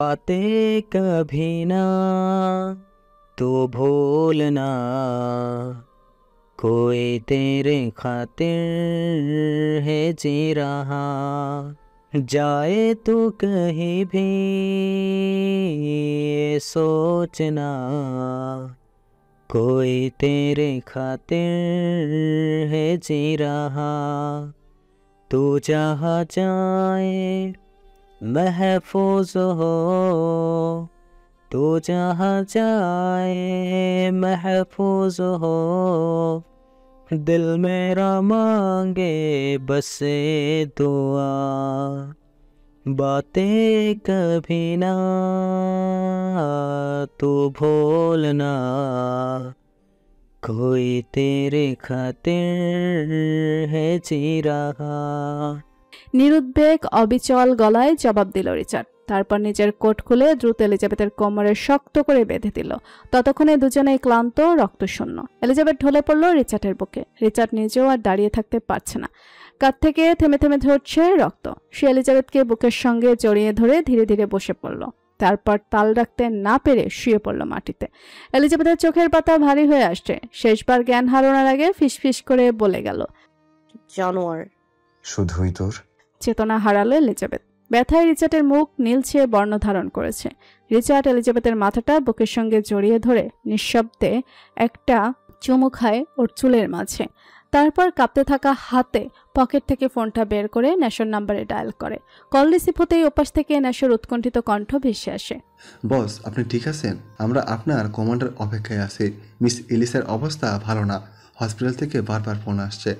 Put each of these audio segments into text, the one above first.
बातें कभी ना तो भूलना, कोई तेरे खातिर है जी रहा, जाए तू कहीं भी ये सोचना, कोई तेरे खातिर है जी रहा, तू जहाँ जाए महफूज हो, तू जहाँ जाए महफूज हो, दिल मेरा मांगे बस ये दुआ, बातें कभी ना तू भूलना, कोई तेरे खातिर है जी रहा। নিরুদ্বেগ অবিচল গলায় জবাব দিল রিচার্ড। তারপর নিজের কোট খুলে দ্রুত এলিজাবেথের কোমরে শক্ত করে বেঁধে দিল। ততক্ষণে দুজনেই ক্লান্ত, রক্তশূন্য। এলিজাবেথ ঢলে পড়ল রিচার্ডের বুকে। রিচার্ড নিজেও আর দাঁড়িয়ে থাকতে পারছে না, কাঁধ থেকে থেমে থেমে ঝরছে রক্ত। সে এলিজাবেথকে বুকের সঙ্গে জড়িয়ে ধরে ধীরে ধীরে বসে পড়ল। তারপর তাল রাখতে না পেরে শুয়ে পড়ল মাটিতে। এলিজাবেথের চোখের পাতা ভারী হয়ে আসছে। শেষবার জ্ঞান হারানোর আগে ফিসফিস করে বলে গেল, জানোয়ার। শুধুই তোর? চেতনা হারালো এলিজাবেথ। ব্যথায় রিচার্ডের মুখ নীলছে বর্ণ ধারণ করেছে। রিচার্ড এলিজাবেথের মাথাটা বুকের সঙ্গে জড়িয়ে ধরে নিঃশব্দে একটা চুমু খায় ওর চুলের মাঝে। তারপর কাঁপতে থাকা হাতে পকেট থেকে ফোনটা বের করে ন্যাশর নাম্বারে ডায়াল করে। কল রিসিভ হতেই ওপাশ থেকে ন্যাশর উৎকণ্ঠিত কণ্ঠ ভেসে আসে। বস, আপনি ঠিক আছেন? আমরা আপনার কমান্ডার অপেক্ষায় আছি। মিস এলিসার অবস্থা ভালো না, হসপিটাল থেকে বারবার ফোন আসছে।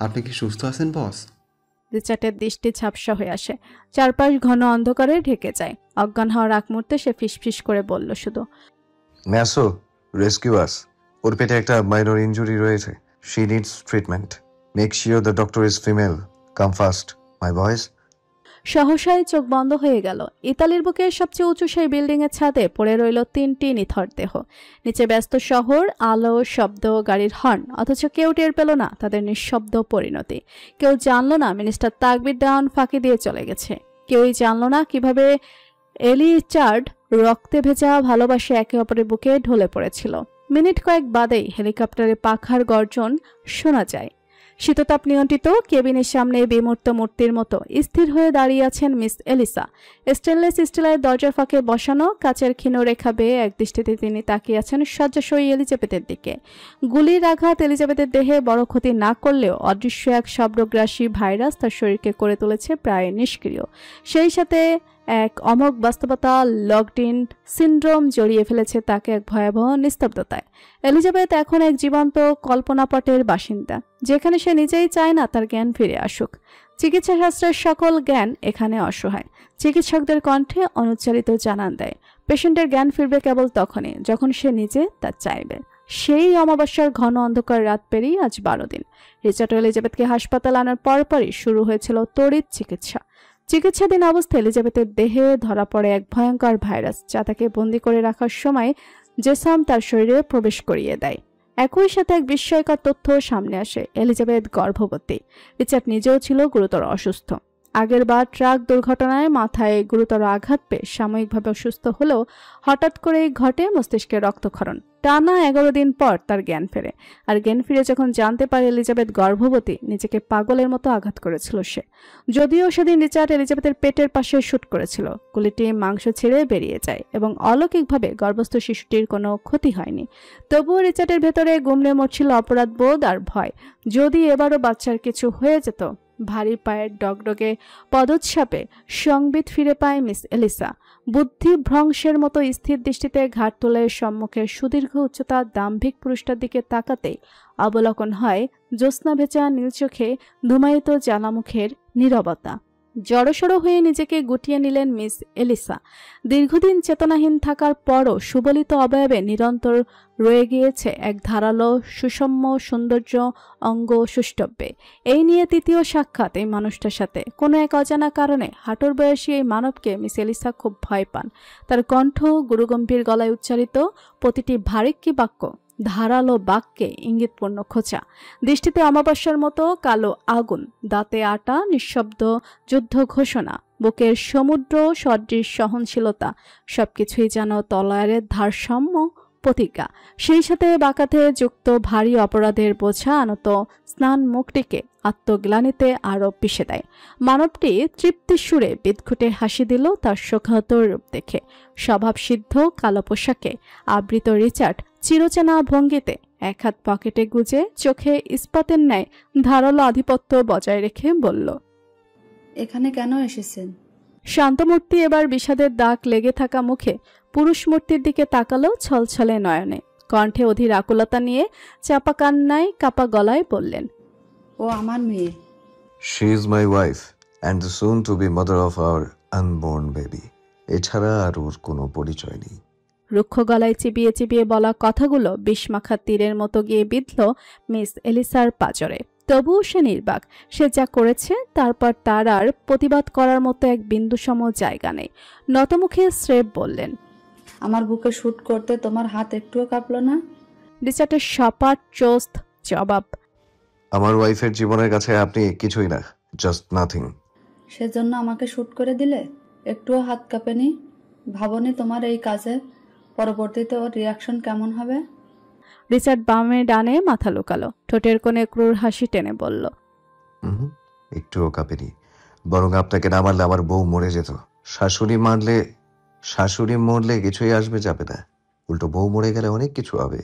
আপনি কি সুস্থ আছেন বস? রিচার্ডের দৃষ্টি ঝাপসা হয়ে আসে। চারপাশ ঘন অন্ধকারে ঢেকে যায়। অজ্ঞান হওয়ার আগ মুহূর্তে সে ফিসফিস করে বলল শুধু, ম্যাসো, রেস্কিউ আস। ওর পেটে একটা মাইনর ইনজুরি রয়েছে। She needs treatment. Make sure the doctor is female. Come fast, my boys. সহসায় চোখ বন্ধ হয়ে গেল। ইতালির বুকে সবচেয়ে উঁচু সেই বিল্ডিং এর ছাদে পড়ে রইল 3টি নিথর দেহ। নিচে ব্যস্ত শহর, আলো, শব্দ, গাড়ির হর্ন, অথচ কেউ টের পেল না তাদের নিঃশব্দ পরিণতি। কেউ জানল না মিনিস্টার তাকবির দেওয়ান ফাঁকি দিয়ে চলে গেছে। কেউই জানল না কিভাবে এলিচার্ড রক্তে ভেজা ভালোবাসে একে অপরের বুকে ঢলে পড়েছিল। মিনিট কয়েক বাদেই হেলিকপ্টারে পাখার গর্জন শোনা যায়। শীততাপ নিয়ন্ত্রিত কেবিনের সামনে বিমূর্ত মূর্তির মতো স্থির হয়ে দাঁড়িয়ে আছেন মিস এলিসা। স্টেনলেস স্টিলের দরজার ফাঁকে বসানো কাচের ক্ষীণ রেখা বেয়ে একদৃষ্টিতে তিনি তাকিয়ে আছেন শয্যাশয়ী এলিজাবেথের দিকে। গুলির আঘাত এলিজাবেথের দেহে বড় ক্ষতি না করলেও অদৃশ্য এক সর্বগ্রাসী ভাইরাস তার শরীরকে করে তুলেছে প্রায় নিষ্ক্রিয়। সেই সাথে এক অমোঘ বাস্তবতা, লকড-ইন সিন্ড্রোম জড়িয়ে ফেলেছে তাকে এক ভয়াবহ নিস্তব্ধতায়। এলিজাবেথ এখন এক জীবন্ত কল্পনাপটের বাসিন্দা, যেখানে সে নিজেই চায় না তার জ্ঞান ফিরে আসুক। চিকিৎসা শাস্ত্রের সকল জ্ঞান এখানে অসহায়। চিকিৎসকদের কণ্ঠে অনুচ্চারিত জানান দেয়, পেশেন্টের জ্ঞান ফিরবে কেবল তখনই যখন সে নিজে তা চাইবে। সেই অমাবস্যার ঘন অন্ধকার রাত পেরিয়ে আজ 12 দিন। রিচার্ড এলিজাবেথকে হাসপাতাল আনার পরপরই শুরু হয়েছিল তড়িৎ চিকিৎসা। চিকিৎসাধীন অবস্থায় এলিজাবেথের দেহে ধরা পড়ে এক ভয়ঙ্কর ভাইরাস, যা তাকে বন্দী করে রাখার সময় জেসাম তার শরীরে প্রবেশ করিয়ে দেয়। একই সাথে এক বিস্ময়কর তথ্য সামনে আসে, এলিজাবেথ গর্ভবতী। রিচার্ড নিজেও ছিল গুরুতর অসুস্থ। আগের বার ট্রাক দুর্ঘটনায় মাথায় গুরুতর আঘাত পেয়ে সাময়িকভাবে অসুস্থ হলেও হঠাৎ করেই ঘটে মস্তিষ্কে রক্তক্ষরণ। টানা 11 দিন পর তার জ্ঞান ফেরে। আর জ্ঞান ফিরে যখন জানতে পারে এলিজাবেথ গর্ভবতী, নিজেকে পাগলের মতো আঘাত করেছিল সে। যদিও সেদিন রিচার্ড এলিজাবেথের পেটের পাশে শুট করেছিল, গুলিটি মাংস ছেড়ে বেরিয়ে যায় এবং অলৌকিকভাবে গর্ভস্থ শিশুটির কোনো ক্ষতি হয়নি। তবুও রিচার্ডের ভেতরে গুমড়ে মরছিল অপরাধবোধ আর ভয়। যদি এবারও বাচ্চার কিছু হয়ে যেত। ভারী পায়ের ডগডগে পদচ্ছাপে সংবিত ফিরে পায় মিস এলিসা। বুদ্ধি ভ্রংশের মতো স্থির দৃষ্টিতে ঘাট তোলে সম্মুখের সুদীর্ঘ উচ্চতা দাম্ভিক পুরুষটার দিকে তাকাতেই অবলোকন হয় জ্যোৎস্না ভেজা নীল চোখে ধূমায়িত জ্বালামুখের নীরবতা। জড়সড় হয়ে নিজেকে গুটিয়ে নিলেন মিস এলিসা। দীর্ঘদিন চেতনাহীন থাকার পরও সুবলিত অবয়বে নিরন্তর রয়ে গিয়েছে এক ধারালো সুষম সৌন্দর্য অঙ্গ সুষ্টব্যে। এই নিয়ে তৃতীয় সাক্ষাৎ এই মানুষটার সাথে। কোনো এক অজানা কারণে হাঁটুর বয়সী এই মানবকে মিস এলিসা খুব ভয় পান। তার কণ্ঠ গুরুগম্ভীর গলায় উচ্চারিত প্রতিটি ভারিক্কি বাক্য ধারালো বাক্যে ইঙ্গিতপূর্ণ খোঁচা। দৃষ্টিতে অমাবস্যার মতো কালো আগুন, দাঁতে আটা নিঃশব্দ যুদ্ধ ঘোষণা। বুকের সমুদ্র সদৃশ সহনশীলতা, সবকিছুই যেন তলোয়ারের ভারসাম্য প্রতিজ্ঞা। সেই সাথে বাঁকাতে যুক্ত ভারী অপরাধের বোঝা আনত স্নান মুখটিকে আত্মগ্লানিতে আরো পিষে দেয়। মানবটি তৃপ্তির সুরে বিদঘুটে হাসি দিল তার শোকাহত রূপ দেখে। স্বভাবসিদ্ধ কালো পোশাকে আবৃত রিচার্ড চিরচেনা ভঙ্গিতে এক হাত পকেটে গুজে চোখে ইস্পাতের ন্যায় ধারালো আধিপত্য বজায় রেখে বলল, এখানে কেন এসেছেন? শান্তমূর্তি এবার বিষাদের দাগ লেগে থাকা মুখে পুরুষ মূর্তির দিকে তাকালো ছলছলে নয়নে। কণ্ঠে অধীর আকুলতা নিয়ে চাপা কান্নায় কাপা গলায় বললেন, ও আমার মেয়ে। She is my wife and the soon to be mother of our unborn baby. এছাড়া আর ওর কোনো পরিচয় নেই। রুক্ষ গলায় চিবিয়ে চিবিয়ে বলা কথাগুলো বিষমাখা তীরের মতো গিয়ে বিঁধল মিস এলিসার পাঁজরে। তবুও সে নির্বাক। সে যা করেছে তারপর তার আর প্রতিবাদ করার মতো এক বিন্দুসম জায়গা নেই। নতমুখে স্রেফ বললেন, আমার বুকে শুট করতে তোমার হাত একটুও কাঁপলো না? রিচার্ডের সপাট চোস্ত জবাব, আমার ওয়াইফের জীবনের কাছে আপনি কিছুই না, জাস্ট নাথিং। সেজন্য আমাকে শুট করে দিলে? একটুও হাত কাঁপেনি? ভাবনি তোমার এই কাজে পরবর্তীতে ওর রিয়াকশন কেমন হবে? রিচার্ড বামে ডানে মাথা লুকালো, ঠোঁটের কোণে ক্রূর হাসি টেনে বলল, একটুও কাঁপেনি। বরং আপনাকে না মারলে আমার বউ মরে যেত। শাশুড়ি মরলে কিছুই আসবে যাবে না, উল্টো বউ মরে গেলে অনেক কিছু হবে।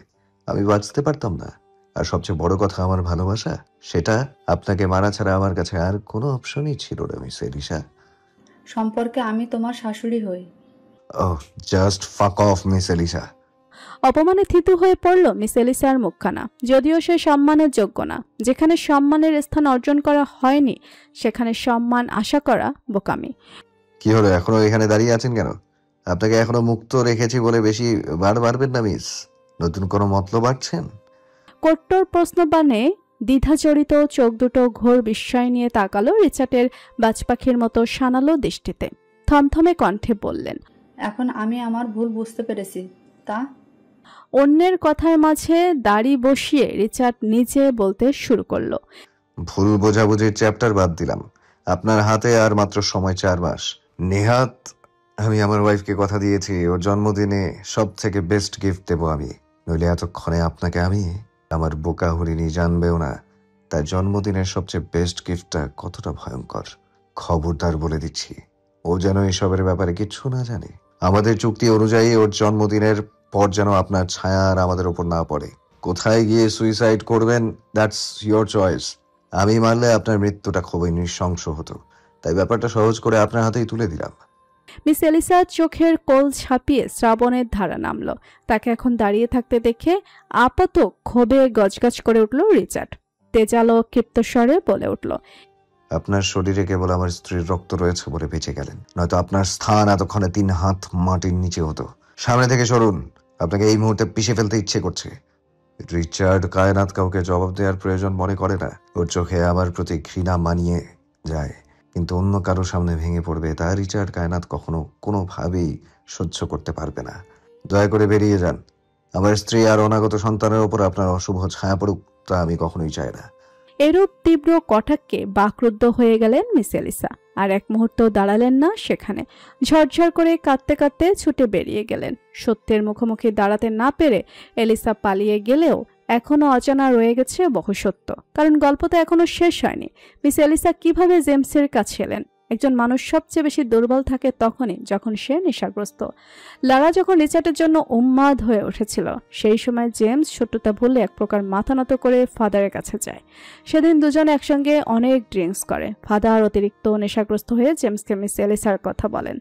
আমি বাঁচতে পারতাম না। আর সবচেয়ে বড় কথা, আমার ভালোবাসা, সেটা আপনাকে মারা ছাড়া আমার কাছে আর কোনো অপশনই ছিল না মিস এলিসা। সম্পর্কে আমি তোমার শাশুড়ি হই। ওহ, জাস্ট ফাক অফ মিস এলিসা। অপমানে থিতু হয়ে পড়ল মিস এলিসার মুখখানা। যদিও সে সম্মানের যোগ্য না। যেখানে সম্মানের স্থান অর্জন করা হয়নি সেখানে সম্মান আশা করা বোকামি। কি হলো, এখনো এখানে দাঁড়িয়ে আছেন কেন? আপনাকে এখনো মুক্ত রেখেছি বলে বেশি বার বাড়বেন না মিস? নতুন কোনো মতলব বাড়ছেন? কট্টর প্রশ্নবাণে দ্বিধাজড়িত চোখ দুটো ঘোর বিস্ময় নিয়ে তাকালো রিচার্ডের বাজপাখির মতো শানালো দৃষ্টিতে। থমথমে কণ্ঠে বললেন, এখন আমি আমার ভুল বুঝতে পেরেছি। তা অন্যের কথার মাঝে দাড়ি বসিয়ে রিচার্ড নিজে বলতে শুরু করলো, ভুল বোঝাবুঝির চ্যাপ্টার বাদ দিলাম। আপনার হাতে আর মাত্র সময় 4 মাস। নেহাত আমি আমার ওয়াইফকে কথা দিয়েছি ওর জন্মদিনে সব থেকে বেস্ট গিফট দেবো আমি। নইলে এতক্ষণে আপনাকে আমি আমার বোকা হরিণী জানবেও না তার জন্মদিনের সবচেয়ে বেস্ট গিফটটা কতটা ভয়ঙ্কর। খবরদার বলে দিচ্ছি, ও যেন এসবের ব্যাপারে কিচ্ছু না জানে। আমাদের চুক্তি অনুযায়ী ওর জন্মদিনের পর যেন আপনার ছায়া আর আমাদের ওপর না পড়ে। কোথায় গিয়ে সুইসাইড করবেন, দ্যাটস ইয়োর চয়েস। আমি মারলে আপনার মৃত্যুটা খুবই নৃশংস হতো, তাই ব্যাপারটা সহজ করে আপনার হাতেই তুলে দিলাম। মিস এলিসা চোখের কোল ছাপিয়ে শ্রাবণের ধারা নামল। তাকে এখন দাঁড়িয়ে থাকতে দেখে আপাত ক্ষোভে গজগজ করে উঠল রিচার্ড। তেজালো ক্ষিপ্ত স্বরে বলে উঠল, আপনার শরীরে কেবল আমার স্ত্রীর রক্ত রয়েছে বলে বেঁচে গেলেন, নয়তো আপনার স্থান এতক্ষণে 3 হাত মাটির নিচে হতো। সামনে থেকে সরুন, আপনাকে এই মুহূর্তে পিষে ফেলতে ইচ্ছে করছে। রিচার্ড কায়নাত কাউকে জবাব দেওয়ার প্রয়োজন মনে করে না। ওর চোখে আমার প্রতি ঘৃণা মানিয়ে যায়, কিন্তু অন্য কারো সামনে ভেঙে পড়বে তা রিচার্ড কায়নাত কখনো কোনোভাবেই সহ্য করতে পারবে না। দয়া করে বেরিয়ে যান। আমার স্ত্রী আর অনাগত সন্তানের ওপর আপনার অশুভ ছায়া পড়ুক, তা আমি কখনোই চাই না। এরূপ তীব্র কটাক্ষে বাকরুদ্ধ হয়ে গেলেন মিস এলিসা। আর এক মুহূর্ত দাঁড়ালেন না সেখানে। ঝরঝর করে কাঁদতে কাঁদতে ছুটে বেরিয়ে গেলেন। সত্যের মুখোমুখি দাঁড়াতে না পেরে এলিসা পালিয়ে গেলেও এখনো অজানা রয়ে গেছে বহু সত্য। কারণ গল্প তো এখনো শেষ হয়নি। মিস এলিসা কিভাবে জেমসের কাছে এলেন? একজন মানুষ সবচেয়ে বেশি দুর্বল থাকে তখনই যখন সে নেশাগ্রস্ত। লারা যখন রিচার্ডের জন্য উন্মাদ হয়ে উঠেছিল, সেই সময় জেমস শত্রুতা ভুলে এক প্রকার মাথা নত করে ফাদারের কাছে যায়। সেদিন দুজনে একসঙ্গে অনেক ড্রিঙ্কস করে। ফাদার অতিরিক্ত নেশাগ্রস্ত হয়ে জেমসকে মিস এলিসার কথা বলেন,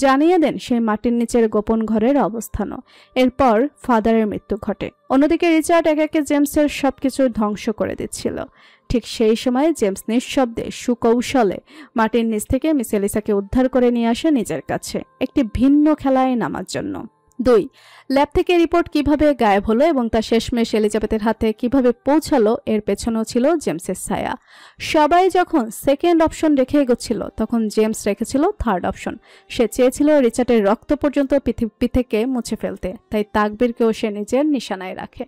জানিয়ে দেন সেই মাটির নিচের গোপন ঘরের অবস্থানও। এরপর ফাদারের মৃত্যু ঘটে। অন্যদিকে রিচার্ড একে একে জেমসের সবকিছু ধ্বংস করে দিচ্ছিল। ঠিক সেই সময় জেমস নিঃশব্দে সুকৌশলে মাটির নিচ থেকে মিস এলিসাকে উদ্ধার করে নিয়ে আসে নিজের কাছে একটি ভিন্ন খেলায় নামার জন্য। 2. ল্যাব থেকে রিপোর্ট কিভাবে গায়েব হলো এবং তা শেষমেশ এলিজাবেথের হাতে কিভাবে পৌঁছালো এর পেছনেও ছিল জেমসের ছায়া। সবাই যখন সেকেন্ড অপশন রেখে এগোচ্ছিল তখন জেমস রেখেছিল থার্ড অপশন। সে চেয়েছিল রিচার্ডের রক্ত পর্যন্ত পৃথিবী থেকে মুছে ফেলতে, তাই তাকবীরকেও সে নিজের নিশানায় রাখে।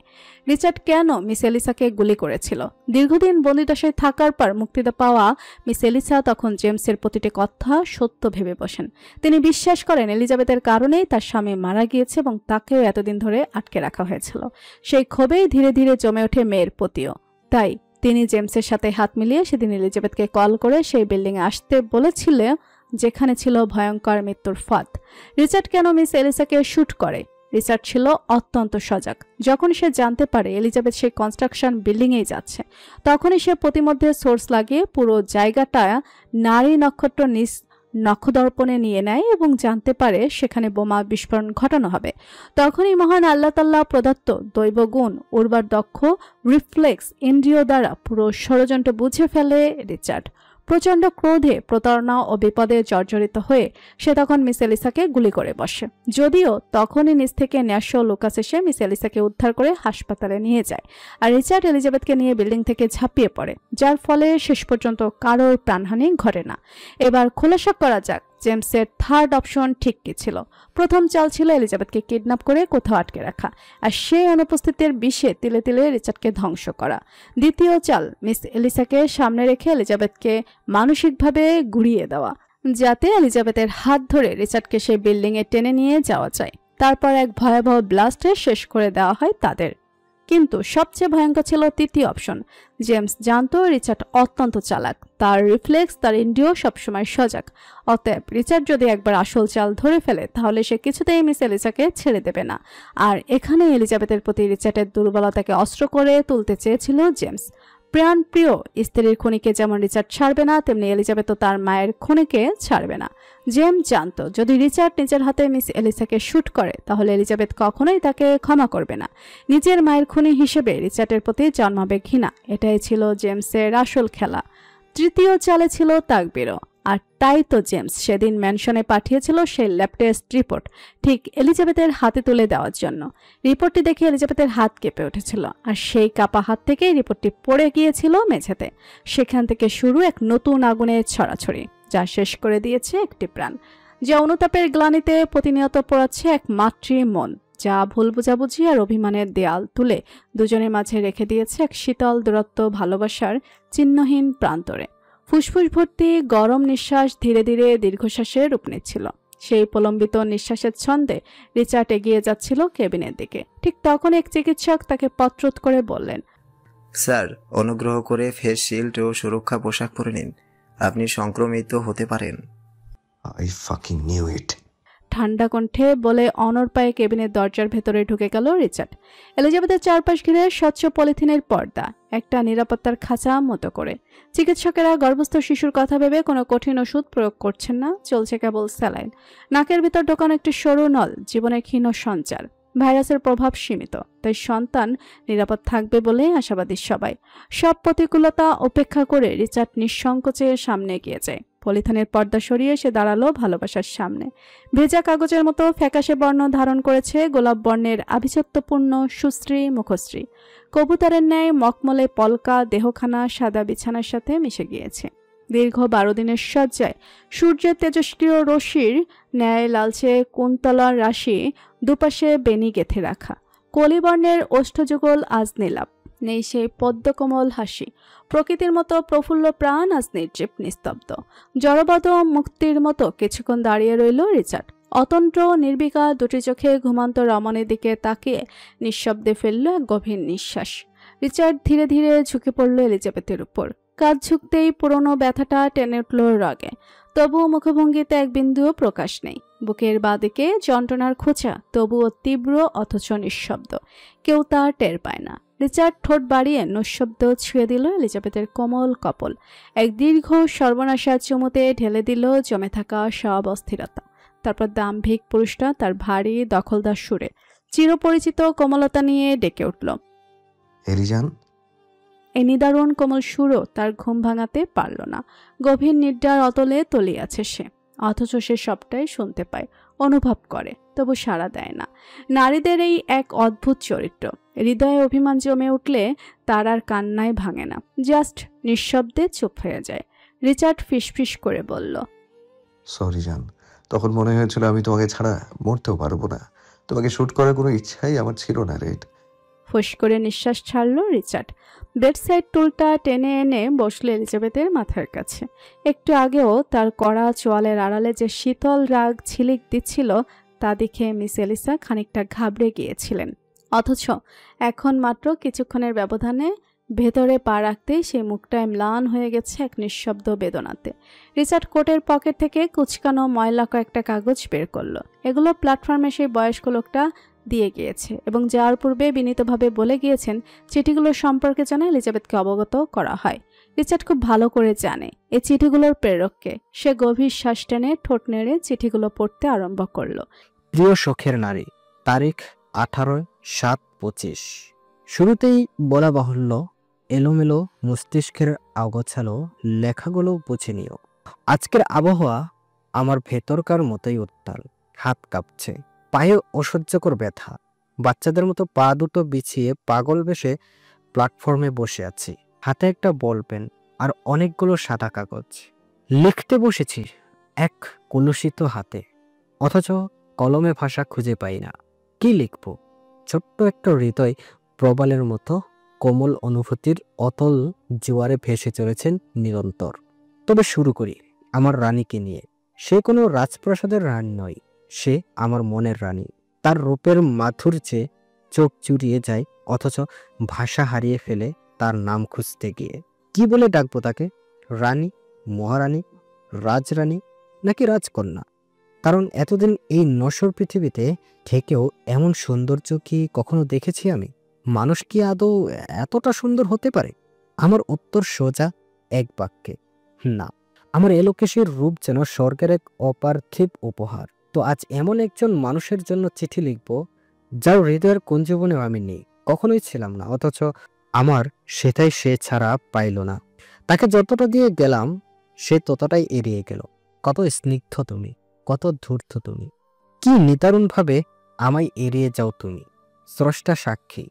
রিচার্ড কেন মিস এলিসাকে গুলি করেছিল? দীর্ঘদিন বন্দিদশায় থাকার পর মুক্তিতে পাওয়া মিস এলিসা তখন জেমসের প্রতিটি কথা সত্য ভেবে বসেন। তিনি বিশ্বাস করেন এলিজাবেথের কারণেই তার স্বামী মারা গিয়েছে এবং তাকেও এতদিন ধরে আটকে রাখা হয়েছিল। সেই ক্ষোভেই ধীরে ধীরে জমে ওঠে মেয়ের প্রতিও। তাই তিনি জেমসের সাথে হাত মিলিয়ে সেদিন এলিজাবেথকে কল করে সেই বিল্ডিংয়ে আসতে বলেছিল যেখানে ছিল ভয়ঙ্কর মৃত্যুর ফাঁদ। রিচার্ড কেন মিস এলিসাকে শুট করে? রিচার্ড ছিল অত্যন্ত সজাগ। যখন সে জানতে পারে এলিজাবেথ সেই কনস্ট্রাকশন বিল্ডিংয়েই যাচ্ছে, তখনই সে প্রতিমধ্যে সোর্স লাগিয়ে পুরো জায়গাটা নারী নক্ষত্র নিজ নক্ষদর্পণে নিয়ে নেয় এবং জানতে পারে সেখানে বোমা বিস্ফোরণ ঘটানো হবে। তখনই মহান আল্লাহ তাআলা প্রদত্ত দৈবগুণ উর্বর দক্ষ রিফ্লেক্স ইন্দ্রিয় দ্বারা পুরো ষড়যন্ত্র বুঝে ফেলে রিচার্ড। প্রচণ্ড ক্রোধে, প্রতারণা ও বিপদে জর্জরিত হয়ে সে তখন মিস এলিসাকে গুলি করে বসে। যদিও তখনই নিচ থেকে ন্যাশো লুকাস এসে মিস এলিসাকে উদ্ধার করে হাসপাতালে নিয়ে যায়, আর রিচার্ড এলিজাবেথকে নিয়ে বিল্ডিং থেকে ঝাঁপিয়ে পড়ে, যার ফলে শেষ পর্যন্ত কারোর প্রাণহানি ঘটে না। এবার খোলাসা করা যাক জেমসের থার্ড অপশন ঠিক কি ছিল। প্রথম চাল ছিল এলিজাবেথকে কিডন্যাপ করে কোথাও আটকে রাখা, আর সেই অনুপস্থিতির বিষে তিলে তিলে রিচার্ডকে ধ্বংস করা। দ্বিতীয় চাল মিস এলিসাকে সামনে রেখে এলিজাবেথকে মানসিকভাবে ঘুরিয়ে দেওয়া, যাতে এলিজাবেথের হাত ধরে রিচার্ডকে সেই বিল্ডিংয়ে টেনে নিয়ে যাওয়া যায়। তারপর এক ভয়াবহ ব্লাস্টে শেষ করে দেওয়া হয় তাদের। কিন্তু সবচেয়ে ভয়ঙ্কর ছিল তৃতীয় অপশন। জেমস জানতো রিচার্ড অত্যন্ত চালাক, তার রিফ্লেক্স, তার ইন্দ্রিয় সবসময় সজাগ। অতএব রিচার্ড যদি একবার আসল চাল ধরে ফেলে তাহলে সে কিছুতেই মিস এলিসাকে ছেড়ে দেবে না। আর এখানে এলিজাবেথের প্রতি রিচার্ডের দুর্বলতাকে অস্ত্র করে তুলতে চেয়েছিল জেমস। প্রাণ প্রিয় স্ত্রীর খুনিকে যেমন রিচার্ড ছাড়বে না, তেমনি এলিজাবেথও তার মায়ের খুনিকে ছাড়বে না। জেমস জানতো যদি রিচার্ড নিজের হাতে মিস এলিসাকে শুট করে তাহলে এলিজাবেথ কখনোই তাকে ক্ষমা করবে না। নিজের মায়ের খুনি হিসেবে রিচার্ডের প্রতি জন্মাবে ঘৃণা। এটাই ছিল জেমসের আসল খেলা। তৃতীয় চালে ছিল তাকবীরও। আর তাই তো জেমস সেদিন ম্যানশনে পাঠিয়েছিল সেই ল্যাব টেস্ট রিপোর্ট ঠিক এলিজাবেথের হাতে তুলে দেওয়ার জন্য। রিপোর্টটি দেখে এলিজাবেথের হাত কেঁপে উঠেছিল, আর সেই কাপা হাত থেকেই রিপোর্টটি পড়ে গিয়েছিল মেঝেতে। সেখান থেকে শুরু এক নতুন আগুনের ছড়াছড়ি, যা শেষ করে দিয়েছে একটি প্রাণ, যা অনুতাপের গ্লানিতে প্রতিনিয়ত পড়াচ্ছে এক মাতৃ মন, যা ভুল বোঝাবুঝি আর অভিমানের দেয়াল তুলে দুজনের মাঝে রেখে দিয়েছে এক শীতল দূরত্ব ভালোবাসার চিহ্নহীন প্রান্তরে। ফুসফুস ভর্তি গরম নিঃশ্বাস ধীরে ধীরে দীর্ঘশ্বাসে রূপ নিচ্ছিল। সেই প্রলম্বিত নিঃশ্বাসের ছন্দে রিচার্ড এগিয়ে যাচ্ছিল কেবিনের দিকে। ঠিক তখন এক চিকিৎসক তাকে পত্রোধ করে বললেন, স্যার, অনুগ্রহ করে ফেস শিল্ড ও সুরক্ষা পোশাক পরে নিন, আপনি সংক্রমিত হতে পারেন। I fucking knew it. ঠান্ডা কণ্ঠে বলে অনর পায়ে কেবিনের দরজার ভেতরে ঢুকে গেল রিচার্ড। এলিজাবেথের চারপাশ ঘিরে স্বচ্ছ পলিথিনের পর্দা, একটা নিরাপত্তার খাঁচা মতো করে। চিকিৎসকেরা গর্ভস্থ শিশুর কথা ভেবে কোনো কঠিন ওষুধ প্রয়োগ করছেন না, চলছে কেবল স্যালাইন। নাকের ভিতর ঢোকানো একটি সরু নল, জীবনের ক্ষীণ সঞ্চার। ভাইরাসের প্রভাব সীমিত, তাই সন্তান নিরাপদ থাকবে বলে আশাবাদী সবাই। সব প্রতিকূলতা উপেক্ষা করে রিচার্ড নিঃসংকোচে সামনে এগিয়ে যায়। পলিথিনের পর্দা সরিয়ে সে দাঁড়ালো ভালোবাসার সামনে। ভেজা কাগজের মতো ফ্যাকাশে বর্ণ ধারণ করেছে গোলাপ বর্ণের আভিজাত্যপূর্ণ সুশ্রী মুখশ্রী। কবুতরের ন্যায় মকমলে পলকা দেহখানা সাদা বিছানার সাথে মিশে গিয়েছে। দীর্ঘ 12 দিনের শয্যায় সূর্যের তেজস্ক্রিয় রশ্মির ন্যায় লালচে কুন্তলার রাশি, দুপাশে বেনি গেঁথে রাখা। কলিবর্ণের ওষ্ঠযুগল আজ নীলাপ, নেই সেই পদ্মকমল হাসি। প্রকৃতির মতো প্রফুল্ল প্রাণ আজ নির্জীব নিস্তব্ধ। জড়বদ মুক্তির মতো কিছুক্ষণ দাঁড়িয়ে রইল রিচার্ড। অতন্ত্র নির্বিকার দুটি চোখে ঘুমান্ত রমণীর দিকে তাকিয়ে নিঃশব্দে ফেলল এক গভীর নিঃশ্বাস। রিচার্ড ধীরে ধীরে ঝুঁকে পড়ল এলিজাবেথের উপর। কাঁধ ঝুঁকতেই পুরনো ব্যথাটা টেনে উঠল রগে। তবুও মুখভঙ্গিতে এক বিন্দুও প্রকাশ নেই। বুকের বাঁদিকে যন্ত্রণার খোঁচা, তবুও তীব্র অথচ নিঃশব্দ। কেউ তা টের পায় না। রিচার্ড ঠোঁট বাড়িয়ে নিঃশব্দ ছুঁয়ে দিল এলিজাবেথের কোমল কপল। এক দীর্ঘ সর্বনাশা চুমুতে ঢেলে দিল জমে থাকা সব অস্থিরতা। তারপর দাম্ভিক পুরুষটা তার ভারী দখলদার সুরে চিরপরিচিত কোমলতা নিয়ে ডেকে উঠল, এলিজান। এই নিদারুণ কোমল সুরও তার ঘুম ভাঙাতে পারল না। গভীর নিদ্রার অতলে তলিয়াছে সে, অথচ সে সবটাই শুনতে পায়। অনুভব করে, তবু সাড়া দেয় না। নারীদের এই এক অদ্ভুত চরিত্র, হৃদয়ে অভিমান জমে উঠলে তার আর কান্নায় ভাঙে না, জাস্ট নিঃশব্দে চুপ হয়ে যায়। রিচার্ড ফিসফিস করে বলল, সরি জান, তখন মনে হয়েছিল আমি তোমাকে ছাড়া মরতেও পারবো না। তোমাকে শুট করার কোনো ইচ্ছাই আমার ছিল না রেড। ফুস করে নিঃশ্বাস ছাড়ল রিচার্ড। বেডসাইড টুলটা টেনে এনে বসল এলিজাবেথের মাথার কাছে। একটু আগেও তার কড়া চোয়ালের আড়ালে যে শীতল রাগ ঝিলিক দিচ্ছিল তা দেখে মিস এলিসা খানিকটা ঘাবড়ে গিয়েছিলেন। অথচ এখন মাত্র কিছুক্ষণের ব্যবধানে ভেতরে পা রাখতেই সেই মুখটায় ম্লান হয়ে গেছে এক নিঃশব্দ বেদনাতে। রিচার্ড কোটের পকেট থেকে কুচকানো ময়লা কয়েকটা কাগজ বের করলো। এগুলো প্ল্যাটফর্মে সেই বয়স্ক লোকটা দিয়ে গিয়েছে এবং যাওয়ার পূর্বে বিনীতভাবে বলে গিয়েছেন চিঠিগুলো সম্পর্কে যেন এলিজাবেথকে অবগত করা হয়। রিচার্ড খুব ভালো করে জানে এই চিঠিগুলোর প্রেরককে। সে গভীর শ্বাস টেনে ঠোঁট নেড়ে চিঠিগুলো পড়তে আরম্ভ করলো। প্রিয় শখের নারী, তারিখ 18/7/25। শুরুতেই বলা বাহুল্য, এলোমেলো মস্তিষ্কের আগোছালো লেখাগুলো বুঝে নিও। আজকের আবহাওয়া আমার ভেতরকার মতোই উত্তাল, হাত কাঁপছে, পায়ে অসহ্যকর ব্যথা। বাচ্চাদের মতো পা দুটো বিছিয়ে পাগল বেশে প্ল্যাটফর্মে বসে আছি, হাতে একটা বল পেন আর অনেকগুলো সাদা কাগজ। লিখতে বসেছি এক কলুষিত হাতে, অথচ কলমে ভাষা খুঁজে পাই না। কি লিখব? ছোট্ট একটা হৃদয় প্রবালের মতো কোমল অনুভূতির অতল জোয়ারে ভেসে চলেছেন নিরন্তর। তবে শুরু করি আমার রানীকে নিয়ে। সে কোনো রাজপ্রাসাদের রানী নয়, সে আমার মনের রানী। তার রূপের মাধুর্যে চোখ জুড়িয়ে যায়, অথচ ভাষা হারিয়ে ফেলে তার নাম খুঁজতে গিয়ে। কি বলে ডাকবো তাকে? রানী, মহারানী, রাজরানী নাকি রাজকন্যা? কারণ এতদিন এই নশ্বর পৃথিবীতে থেকেও এমন সৌন্দর্য কি কখনো দেখেছি আমি? মানুষ কি আদৌ এতটা সুন্দর হতে পারে? আমার উত্তর সোজা, এক বাক্যে, না। আমার এলোকেশের রূপ যেন স্বর্গের এক অপার্থিব উপহার। তো আজ এমন একজন মানুষের জন্য চিঠি লিখব যার হৃদয়ের কুঞ্জবনেও আমি নেই, কখনোই ছিলাম না, অথচ আমার সেটাই সে ছাড়া পাইল না। তাকে যতটা দিয়ে গেলাম সে ততটাই এড়িয়ে গেল। কত স্নিগ্ধ তুমি, কত ধূর্ত তুমি, কি নিদারুণভাবে আমায় এড়িয়ে যাও তুমি। স্রষ্টা সাক্ষী,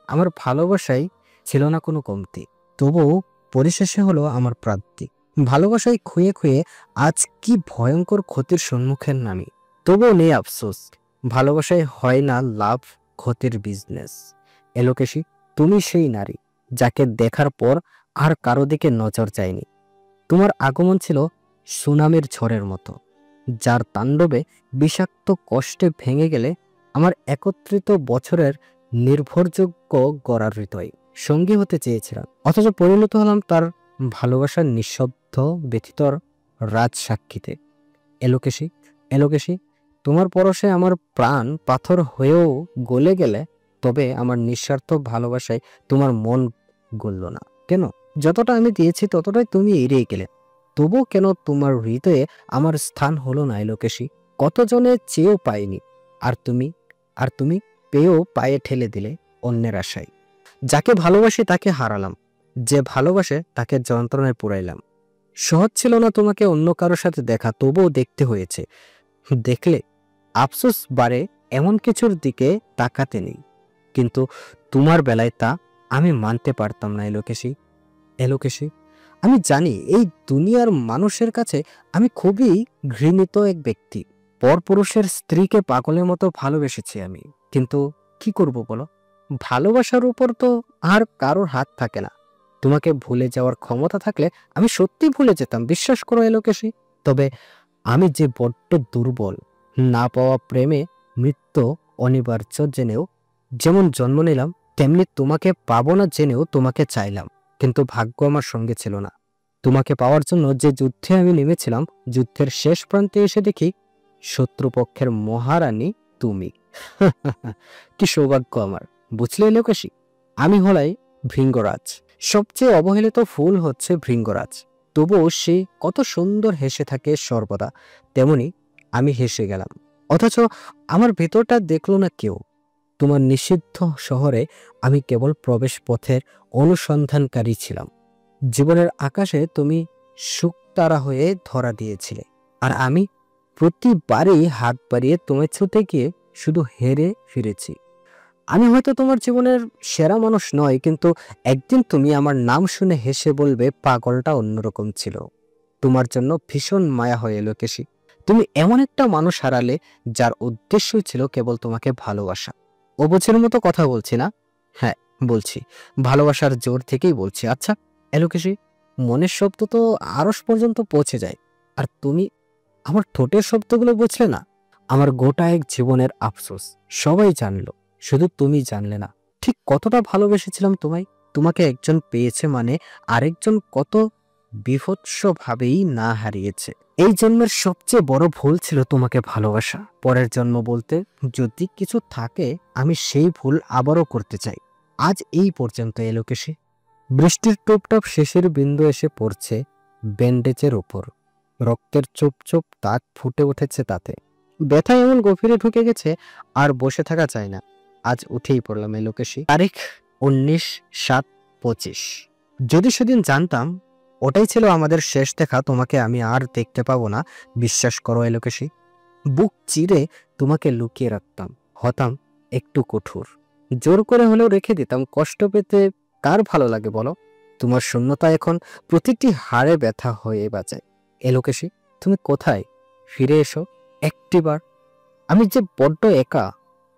আমার ভালোবাসায় ছিল না কোনো কমতি, তবুও পরিশেষে হলো আমার প্রাপ্তি। ভালোবাসায় খুঁয়ে খুঁয়ে আজ কি ভয়ঙ্কর ক্ষতির সম্মুখীন নামি, তবুও নেই আফসোস। ভালোবাসায় হয় না লাভ ক্ষতির বিজনেস। এলোকেশী, তুমি সেই নারী যাকে দেখার পর আর কারো দিকে নজর যায়নি। তোমার আগমন ছিল সুনামের ঝড়ের মতো, যার তাণ্ডবে বিষাক্ত কষ্টে ভেঙে গেলে আমার একত্রিত বছরের নির্ভরযোগ্য গড়ার হৃদয়। সঙ্গী হতে চেয়েছিলাম, অথচ পরিণত হলাম তার ভালোবাসার নিঃশব্দ ব্যথিতর রাজ সাক্ষীতে। এলোকেশী, এলোকেশী, তোমার পরশে আমার প্রাণ পাথর হয়েও গলে গেলে, তবে আমার নিঃস্বার্থ ভালোবাসায় তোমার মন গলল না কেন? যতটা আমি দিয়েছি ততটাই তুমি এড়িয়ে গেলে, তবু কেন তোমার হৃদয়ে আমার স্থান হলো না এলোকেশী? কতজনে চেয়েও পাইনি, আর তুমি পেয়েও পায়ে ঠেলে দিলে অন্যের আশায়। যাকে ভালোবাসি তাকে হারালাম, যে ভালোবাসে তাকে যন্ত্রণায় পুরাইলাম। সহজ ছিল না তোমাকে অন্য কারোর সাথে দেখা, তবুও দেখতে হয়েছে। দেখলে আফসোস বাড়ে, এমন কিছুর দিকে তাকাতে নেই, কিন্তু তোমার বেলায় তা আমি মানতে পারতাম না এলোকেশী। এলোকেশী, আমি জানি এই দুনিয়ার মানুষের কাছে আমি খুবই ঘৃণিত এক ব্যক্তি। পরপুরুষের স্ত্রীকে পাগলের মতো ভালোবেসেছি আমি, কিন্তু কি করব বলো? ভালোবাসার উপর তো আর কারোর হাত থাকে না। তোমাকে ভুলে যাওয়ার ক্ষমতা থাকলে আমি সত্যি ভুলে যেতাম, বিশ্বাস করো এলোকেশী। তবে আমি যে বড্ড দুর্বল, না পাওয়া প্রেমে মৃত্যু অনিবার্য জেনেও যেমন জন্ম নিলাম, তেমনি তোমাকে পাবো না জেনেও তোমাকে চাইলাম, কিন্তু ভাগ্য আমার সঙ্গে ছিল না। তোমাকে পাওয়ার জন্য যে যুদ্ধে আমি নেমেছিলাম, যুদ্ধের শেষ প্রান্তে এসে দেখি শত্রুপক্ষের মহারানী তুমি। কি সৌভাগ্য আমার, বুঝলে এলোকেশী? আমি হলাই ভৃঙ্গরাজ। সবচেয়ে অবহেলিত ফুল হচ্ছে ভৃঙ্গরাজ, তবুও সে কত সুন্দর হেসে থাকে সর্বদা, তেমনি আমি হেসে গেলাম, অথচ আমার ভেতরটা দেখলো না কেউ। তোমার নিষিদ্ধ শহরে আমি কেবল প্রবেশ পথের অনুসন্ধানকারী ছিলাম। জীবনের আকাশে তুমি শুকতারা হয়ে ধরা দিয়েছিলে, আর প্রতিবারই হাত বাড়িয়ে তোমায় ছুটে গিয়ে শুধু হেরে ফিরেছি। আমি হয়তো তোমার জীবনের সেরা মানুষ নয়, কিন্তু একদিন তুমি আমার নাম শুনে হেসে বলবে পাগলটা অন্যরকম ছিল। তোমার জন্য ভীষণ মায়া হয়ে এলো কেশি। তুমি এমন একটা মানুষ হারালে যার উদ্দেশ্যই ছিল কেবল তোমাকে ভালোবাসা। অবুঝের মতো কথা বলছি না, হ্যাঁ বলছি, ভালোবাসার জোর থেকেই বলছি। আচ্ছা এলোকেশি, মনের শব্দ তো আরশ পর্যন্ত পৌঁছে যায়, আর তুমি আমার ঠোঁটের শব্দগুলো বুঝলে না। আমার গোটা এক জীবনের আফসোস সবাই জানলো, শুধু তুমি জানলে না ঠিক কতটা ভালোবেসেছিলাম তোমায়। তোমাকে একজন পেয়েছে মানে আরেকজন কত বিভৎসভাবেই না হারিয়েছে। এই জন্মের সবচেয়ে বড় ভুল ছিল তোমাকে ভালোবাসা। পরের জন্ম বলতে যদি কিছু থাকে, আমি সেই ভুল আবারও করতে চাই। আজ এই পর্যন্ত এলোকেশি। বৃষ্টির টুপটাপ শেষের বিন্দু এসে পড়ছে ব্যান্ডেজের ওপর। রক্তের চুপ চুপ দাগ ফুটে উঠেছে তাতে। ব্যথা এমন গভীরে ঢুকে গেছে আর বসে থাকা যায় না। আজ উঠেই পড়লাম এলোকেশি। তারিখ 19/7/25। যদি সেদিন জানতাম ওটাই ছিল আমাদের শেষ দেখা, তোমাকে আমি আর দেখতে পাবো না, বিশ্বাস করো এলোকেশি। বুক চিরে তোমাকে লুকিয়ে রাখতাম, হতাম একটু কঠোর, জোর করে হলেও রেখে দিতাম। কষ্ট পেতে কার ভালো লাগে বলো? তোমার শূন্যতা এখন প্রতিটি হাড়ে ব্যথা হয়ে বাঁচায়। এলোকেশি, তুমি কোথায়? ফিরে এসো একটিবার। আমি যে বড্ড একা,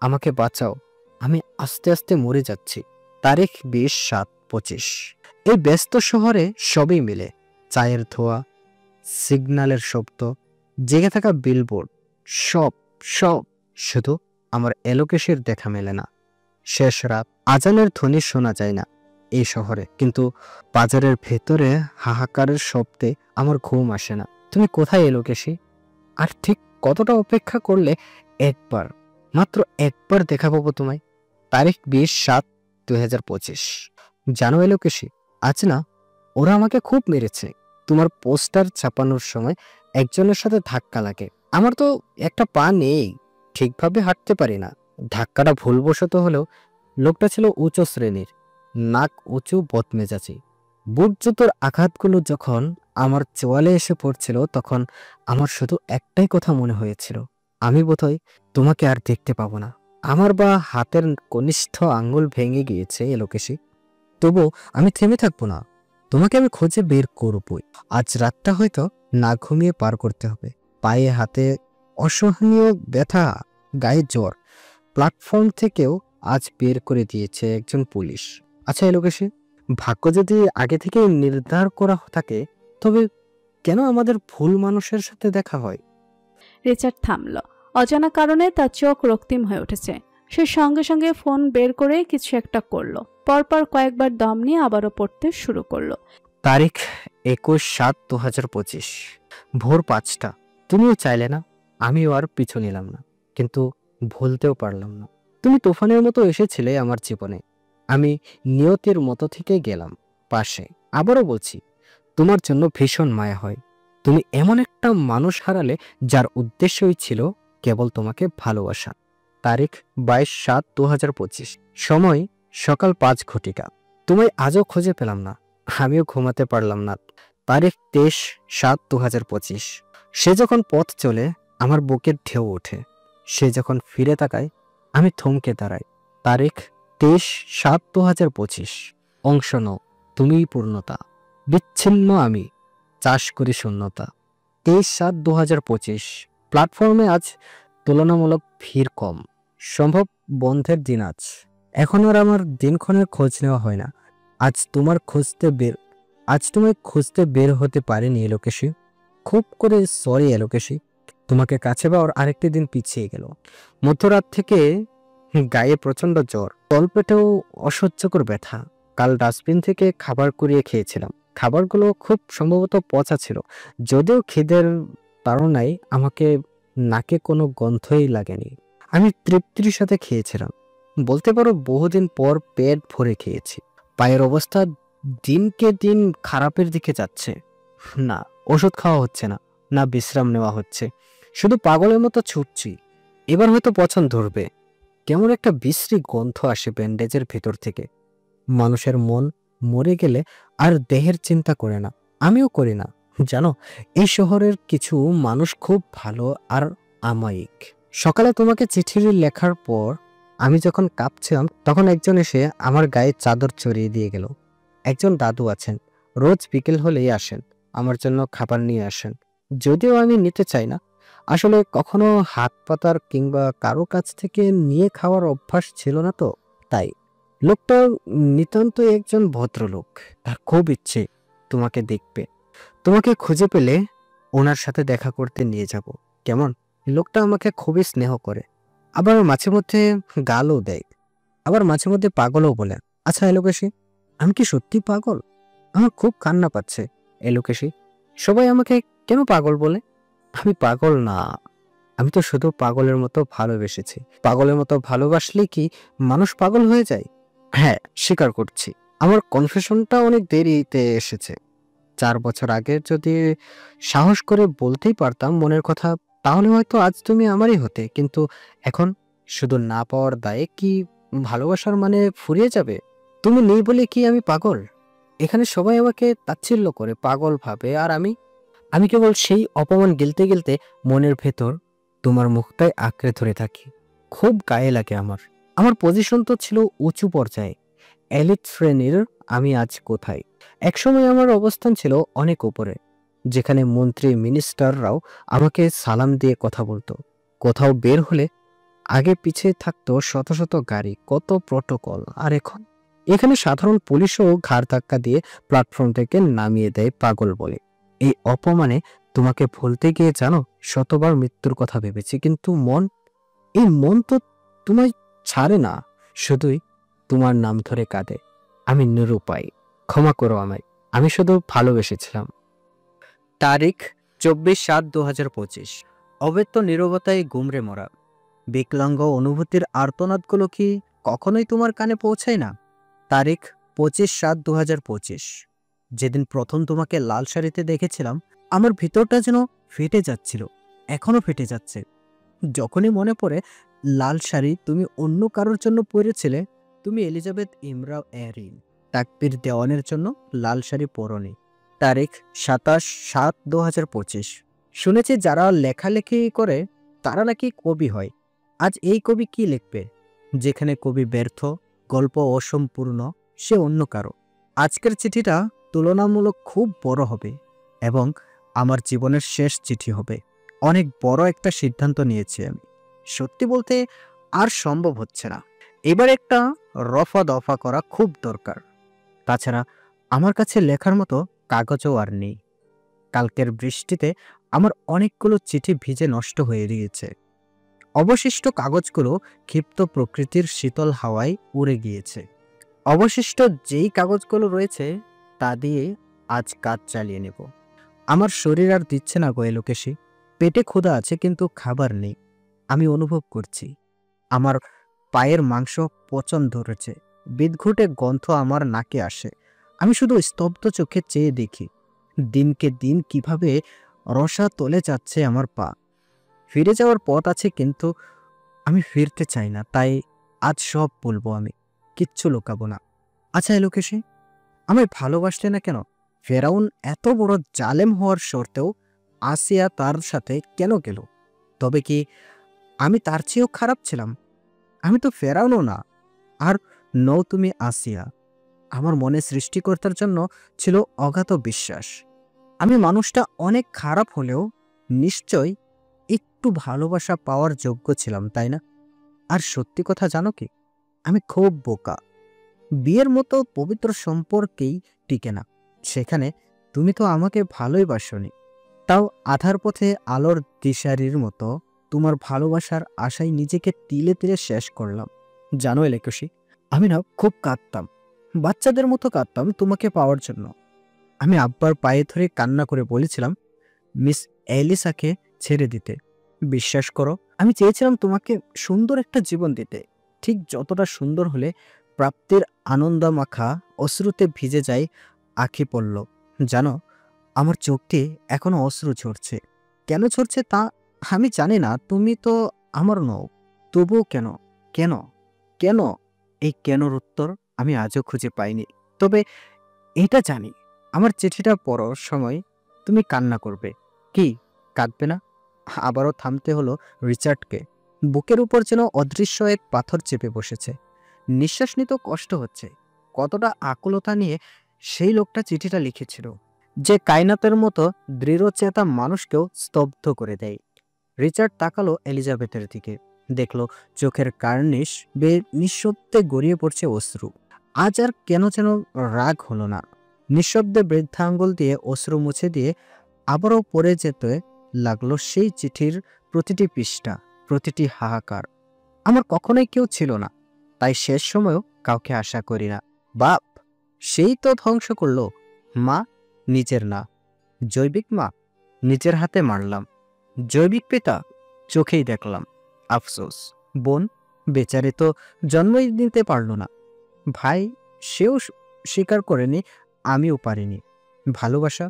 আমাকে বাঁচাও, আমি আস্তে আস্তে মরে যাচ্ছি। তারিখ 20/7/25। এই ব্যস্ত শহরে সবই মিলে, চায়ের ধোয়া, সিগন্যালের শব্দ, জেগে থাকা বিলবোর্ড, সব সব শুধু আমার এলোকেশির দেখা মেলে না। শেষ রাত, আজানের ধ্বনি শোনা যায় না এই শহরে, কিন্তু বাজারের ভেতরে হাহাকারের শব্দে আমার ঘুম আসে না। তুমি কোথায় এলোকেশি? আর ঠিক কতটা অপেক্ষা করলে একবার, মাত্র একবার দেখা পাবো তোমায়? তারিখ 20/7/2025। জানো এলোকেশি, আজ না ওরা আমাকে খুব মেরেছে। তোমার পোস্টার ছাপানোর সময় একজনের সাথে ধাক্কা লাগে। আমার তো একটা পা নেই, ঠিকভাবে হাঁটতে পারি না। ধাক্কাটা ভুলবশত হলেও লোকটা ছিল উঁচু শ্রেণীর, নাক উঁচু, বদমেজাজি। বুট জুতোর আঘাতগুলো যখন আমার চোয়ালে এসে পড়ছিল, তখন আমার শুধু একটাই কথা মনে হয়েছিল, আমি বোধহয় তোমাকে আর দেখতে পাবো না। আমার বা হাতের কনিষ্ঠ আঙ্গুল ভেঙে গিয়েছে এলোকেশি, তবু আমি থেমে থাকবো না। তোমাকে আমি খুঁজে বের করবই। আজ রাতটা হয়তো না ঘুমিয়ে পার করতে হবে। পায়ে হাতে অসহনীয় ব্যথা, গায়ে জ্বর। প্ল্যাটফর্ম থেকেও আজ বের করে দিয়েছে একজন পুলিশ। আচ্ছা এলোকেশি, ভাগ্য যদি আগে থেকে নির্ধার করা থাকে, তবে কেন আমাদের ভুল মানুষের সাথে দেখা হয়? রিচার্ড থামল। অজানা কারণে তার চোখ রক্তিম হয়ে উঠেছে। সে সঙ্গে সঙ্গে ফোন বের করে কিছু একটা করলো। পরপর কয়েকবার দম নিয়ে আবারও পড়তে শুরু করলো। তারিখ 21/7/2025। ভোর 5টা। তুমিও চাইলে না, আমিও আর পিছু নিলাম না, কিন্তু ভুলতেও পারলাম না। তুমি তুফানের মতো এসেছিলে আমার জীবনে, আমি নিয়তির মতো থেকে গেলাম পাশে। আবারও বলছি, তোমার জন্য ভীষণ মায়া হয়। তুমি এমন একটা মানুষ হারালে যার উদ্দেশ্যই ছিল কেবল তোমাকে ভালোবাসা। তারিখ 22/7/2025। সময় সকাল 5 ঘটিকা। তোমায় আজও খুঁজে পেলাম না, আমিও ঘুমাতে পারলাম না। তারিখ 23/7/2025। সে যখন পথ চলে, আমার বুকের ঢেউ ওঠে। সে যখন ফিরে তাকায়, আমি থমকে দাঁড়াই। তারিখ 23/7/2025। অংশ নও, তুমিই পূর্ণতা, বিচ্ছিন্ন আমি, চাষ করি শূন্যতা। 23/7/2025। প্ল্যাটফর্মে আজ তুলনামূলক ভিড় কম, সম্ভব বন্ধের দিন আজ। এখন আর আমার দিনক্ষণের খোঁজ নেওয়া হয় না। আজ তোমায় খুঁজতে বের হতে পারিনি এলোকেশি। খুব করে সরি এলোকেশি, তোমাকে কাছে পাওয়ার আরেকটি দিন পিছিয়ে গেল। মধ্যরাত থেকে গায়ে প্রচন্ড জ্বর, তলপেটেও অসহ্যকর ব্যথা। কাল ডাস্টবিন থেকে খাবার কুড়িয়ে খেয়েছিলাম। খাবারগুলো খুব সম্ভবত পচা ছিল, যদিও খিদের তাড়নায় আমাকে নাকে কোনো গন্ধই লাগেনি। আমি তৃপ্তির সাথে খেয়েছিলাম, বলতে পারো বহুদিন পর পেট ভরে খেয়েছি। পায়ের অবস্থা দিনকে দিন খারাপের দিকে যাচ্ছে। না ওষুধ খাওয়া হচ্ছে না, না বিশ্রাম নেওয়া হচ্ছে, শুধু পাগলের মতো ছুটছি। এবার হয়তো পছন্দ ধরবে। কেমন একটা বিশ্রী গন্ধ আসে ব্যান্ডেজের ভেতর থেকে। মানুষের মন মরে গেলে আর দেহের চিন্তা করে না, আমিও করি না। জানো, এই শহরের কিছু মানুষ খুব ভালো আর আমায়িক। সকালে তোমাকে চিঠি লেখার পর আমি যখন কাঁপছিলাম, তখন একজন এসে আমার গায়ে চাদর চড়িয়ে দিয়ে গেল। একজন দাদু আছেন, রোজ বিকেল হলেই আসেন, আমার জন্য খাবার নিয়ে আসেন। যদিও আমি নিতে চাই না, আসলে কখনো হাত পাতার কিংবা কারো কাছ থেকে নিয়ে খাওয়ার অভ্যাস ছিল না তো তাই। লোকটা নিতান্তই একজন ভদ্রলোক। তার খুব ইচ্ছে তোমাকে দেখবে। তোমাকে খুঁজে পেলে ওনার সাথে দেখা করতে নিয়ে যাব, কেমন? লোকটা আমাকে খুবই স্নেহ করে, আবার মাঝে মধ্যে গালও দেয়, আবার মাঝে মধ্যে পাগলও বলে। আচ্ছা এলোকেশি, আমি কি সত্যি পাগল? আমার খুব কান্না পাচ্ছে। এলোকেশি, সবাই আমাকে কেন পাগল বলে? আমি পাগল না, আমি তো শুধু পাগলের মতো ভালোবেসেছি। পাগলের মতো ভালোবাসলে কি মানুষ পাগল হয়ে যায়? হ্যাঁ, স্বীকার করছি, আমার কনফেশনটা অনেক দেরিতে এসেছে। 4 বছর আগে যদি সাহস করে বলতেই পারতাম মনের কথা, তাহলে হয়তো আজ তুমি আমারই হতে। কিন্তু এখন শুধু না পাওয়ার দায়ে কি ভালোবাসার মানে ফুরিয়ে যাবে? তুমি নেই বলে কি আমি পাগল? এখানে সবাই আমাকে তাচ্ছিল্য করে পাগল ভাবে, আর আমি কেবল সেই অপমান গিলতে গিলতে মনের ভেতর তোমার মুখটাই আঁকড়ে ধরে থাকি। খুব গায়ে লাগে আমার। আমার পজিশন তো ছিল উঁচু পর্যায়ে, এলিট শ্রেণীর। আমি আজ কোথায়? একসময় আমার অবস্থান ছিল অনেক উপরে, যেখানে মন্ত্রী মিনিস্টাররাও আমাকে সালাম দিয়ে কথা বলতো। কোথাও বের হলে আগে পিছে থাকতো শত শত গাড়ি, কত প্রটোকল। আর এখন এখানে সাধারণ পুলিশও ঘাড় ধাক্কা দিয়ে প্ল্যাটফর্ম থেকে নামিয়ে দেয় পাগল বলে। এই অপমানে তোমাকে ভুলতে গিয়ে জানো, শতবার মৃত্যুর কথা ভেবেছি, কিন্তু এই মন তো তোমায় ছাড়ে না, শুধুই তোমার নাম ধরে কাঁদে। আমি নিরুপায়, ক্ষমা করো আমায়, আমি শুধু ভালোবেসেছিলাম। তারিখ 24/7/2025। অব্যক্ত নীরবতায় গুমরে মরা। বিকলাঙ্গ অনুভূতির আর্তনাদগুলো কি কখনোই তোমার কানে পৌঁছায় না? তারিখ 25/7/2025। যেদিন প্রথম তোমাকে লাল শাড়িতে দেখেছিলাম, আমার ভিতরটা যেন ফেটে যাচ্ছিল, এখনো ফেটে যাচ্ছে। যখনই মনে পড়ে লাল শাড়ি তুমি অন্য কারোর জন্য পরেছিলে, তুমি এলিজাবেথ ইমরাও এরিন তাকবীর দেওয়ানের জন্য লাল শাড়ি পরনি। তারিখ 27/7/2025। শুনেছি যারা লেখালেখি করে তারা নাকি কবি হয়। আজ এই কবি কি লিখবে? যেখানে কবি ব্যর্থ, গল্প অসম্পূর্ণ, সে অন্য কারো। আজকের চিঠিটা তুলনামূলক খুব বড় হবে এবং আমার জীবনের শেষ চিঠি হবে। অনেক বড় একটা সিদ্ধান্ত নিয়েছি আমি। সত্যি বলতে আর সম্ভব হচ্ছে না। এবার একটা রফা দফা করা খুব দরকার। তাছাড়া আমার কাছে লেখার মতো কাগজও আর নেই। কালকের বৃষ্টিতে আমার অনেকগুলো চিঠি ভিজে নষ্ট হয়ে গিয়েছে। অবশিষ্ট কাগজগুলো ক্ষিপ্ত প্রকৃতির শীতল হাওয়ায় উড়ে গিয়েছে। অবশিষ্ট যেই কাগজগুলো রয়েছে তা দিয়ে আজ কাজ চালিয়ে নেব। আমার শরীর আর দিচ্ছে না গো এলোকেশি। পেটে ক্ষুধা আছে কিন্তু খাবার নেই। আমি অনুভব করছি আমার পায়ের মাংস পচন ধরেছে, বিদঘুটে গন্ধ আমার নাকে আসে। আমি শুধু স্তব্ধ চোখে চেয়ে দেখি দিনকে দিন কিভাবে রসা তলে যাচ্ছে আমার পা। ফিরে যাওয়ার পথ আছে কিন্তু আমি ফিরতে চাই না। তাই আজ সব বলবো আমি, কিচ্ছু লুকাবো না। আচ্ছা এলোকেশি, আমায় ভালোবাসলে না কেন? ফেরাউন এত বড় জালেম হওয়ার সত্ত্বেও আসিয়া তার সাথে কেন গেল? তবে কি আমি তার চেয়েও খারাপ ছিলাম? আমি তো ফেরাউনও না, আর নও তুমি আসিয়া। আমার মনে সৃষ্টিকর্তার জন্য ছিল অগাধ বিশ্বাস। আমি মানুষটা অনেক খারাপ হলেও নিশ্চয় একটু ভালোবাসা পাওয়ার যোগ্য ছিলাম, তাই না? আর সত্যি কথা জানো কি, আমি খুব বোকা। বিয়ের মতো পবিত্র সম্পর্কেই টিকে না। সেখানে তুমি তো আমাকে ভালোই বাসনি, তাও আধার পথে আলোর দিশারির মতো তোমার ভালোবাসার আশায় নিজেকে তিলে তিলে শেষ করলাম। জানো এলেকসি, আমি না খুব কাঁদতাম, বাচ্চাদের মতো কাঁদতাম তোমাকে পাওয়ার জন্য। আমি আব্বার পায়ে ধরে কান্না করে বলেছিলাম মিস এলিসাকে ছেড়ে দিতে। বিশ্বাস করো, আমি চেয়েছিলাম তোমাকে সুন্দর একটা জীবন দিতে, ঠিক যতটা সুন্দর হলে প্রাপ্তির আনন্দমাখা অশ্রুতে ভিজে যায় আঁখি পল্লব। জানো, আমার চোখটি এখনো অশ্রু ঝরছে। কেন ঝরছে তা আমি জানি না, তুমি তো আমার নও। তবুও কেন কেন কেন? এই কেনর উত্তর আমি আজও খুঁজে পাইনি। তবে এটা জানি, আমার চিঠিটা পড়ার সময় তুমি কান্না করবে। কি কাঁদবে না? আবারও থামতে হলো রিচার্ডকে। বুকের উপর যেন অদৃশ্য এক পাথর চেপে বসেছে। নিঃশ্বাস নিতে কষ্ট হচ্ছে। কতটা আকুলতা নিয়ে সেই লোকটা চিঠিটা লিখেছিল, যে কায়নাতের মতো দৃঢ়চেতা মানুষকেও স্তব্ধ করে দেয়। রিচার্ড তাকালো এলিজাবেথের দিকে, দেখলো চোখের কার্নিশ বেয়ে নিঃশব্দে গড়িয়ে পড়ছে অশ্রু। আজ আর কেন যেন রাগ হলো না। নিঃশব্দে বৃদ্ধা আঙ্গুল দিয়ে অশ্রু মুছে দিয়ে আবারও পড়ে যেতে লাগলো সেই চিঠির প্রতিটি পৃষ্ঠা, প্রতিটি হাহাকার। আমার কখনোই কেউ ছিল না, তাই শেষ সময়ও কাউকে আশা করি না। বাপ, সেই তো ধ্বংস করলো। মা, নিজের না। জৈবিক মা, নিজের হাতে মারলাম। জৈবিক পিতা, চোখেই দেখলাম। আফসোস। বোন, বেচারে তো জন্মই দিতে পারল না। ভাই, সেও স্বীকার করেনি, আমিও পারিনি। ভালোবাসা,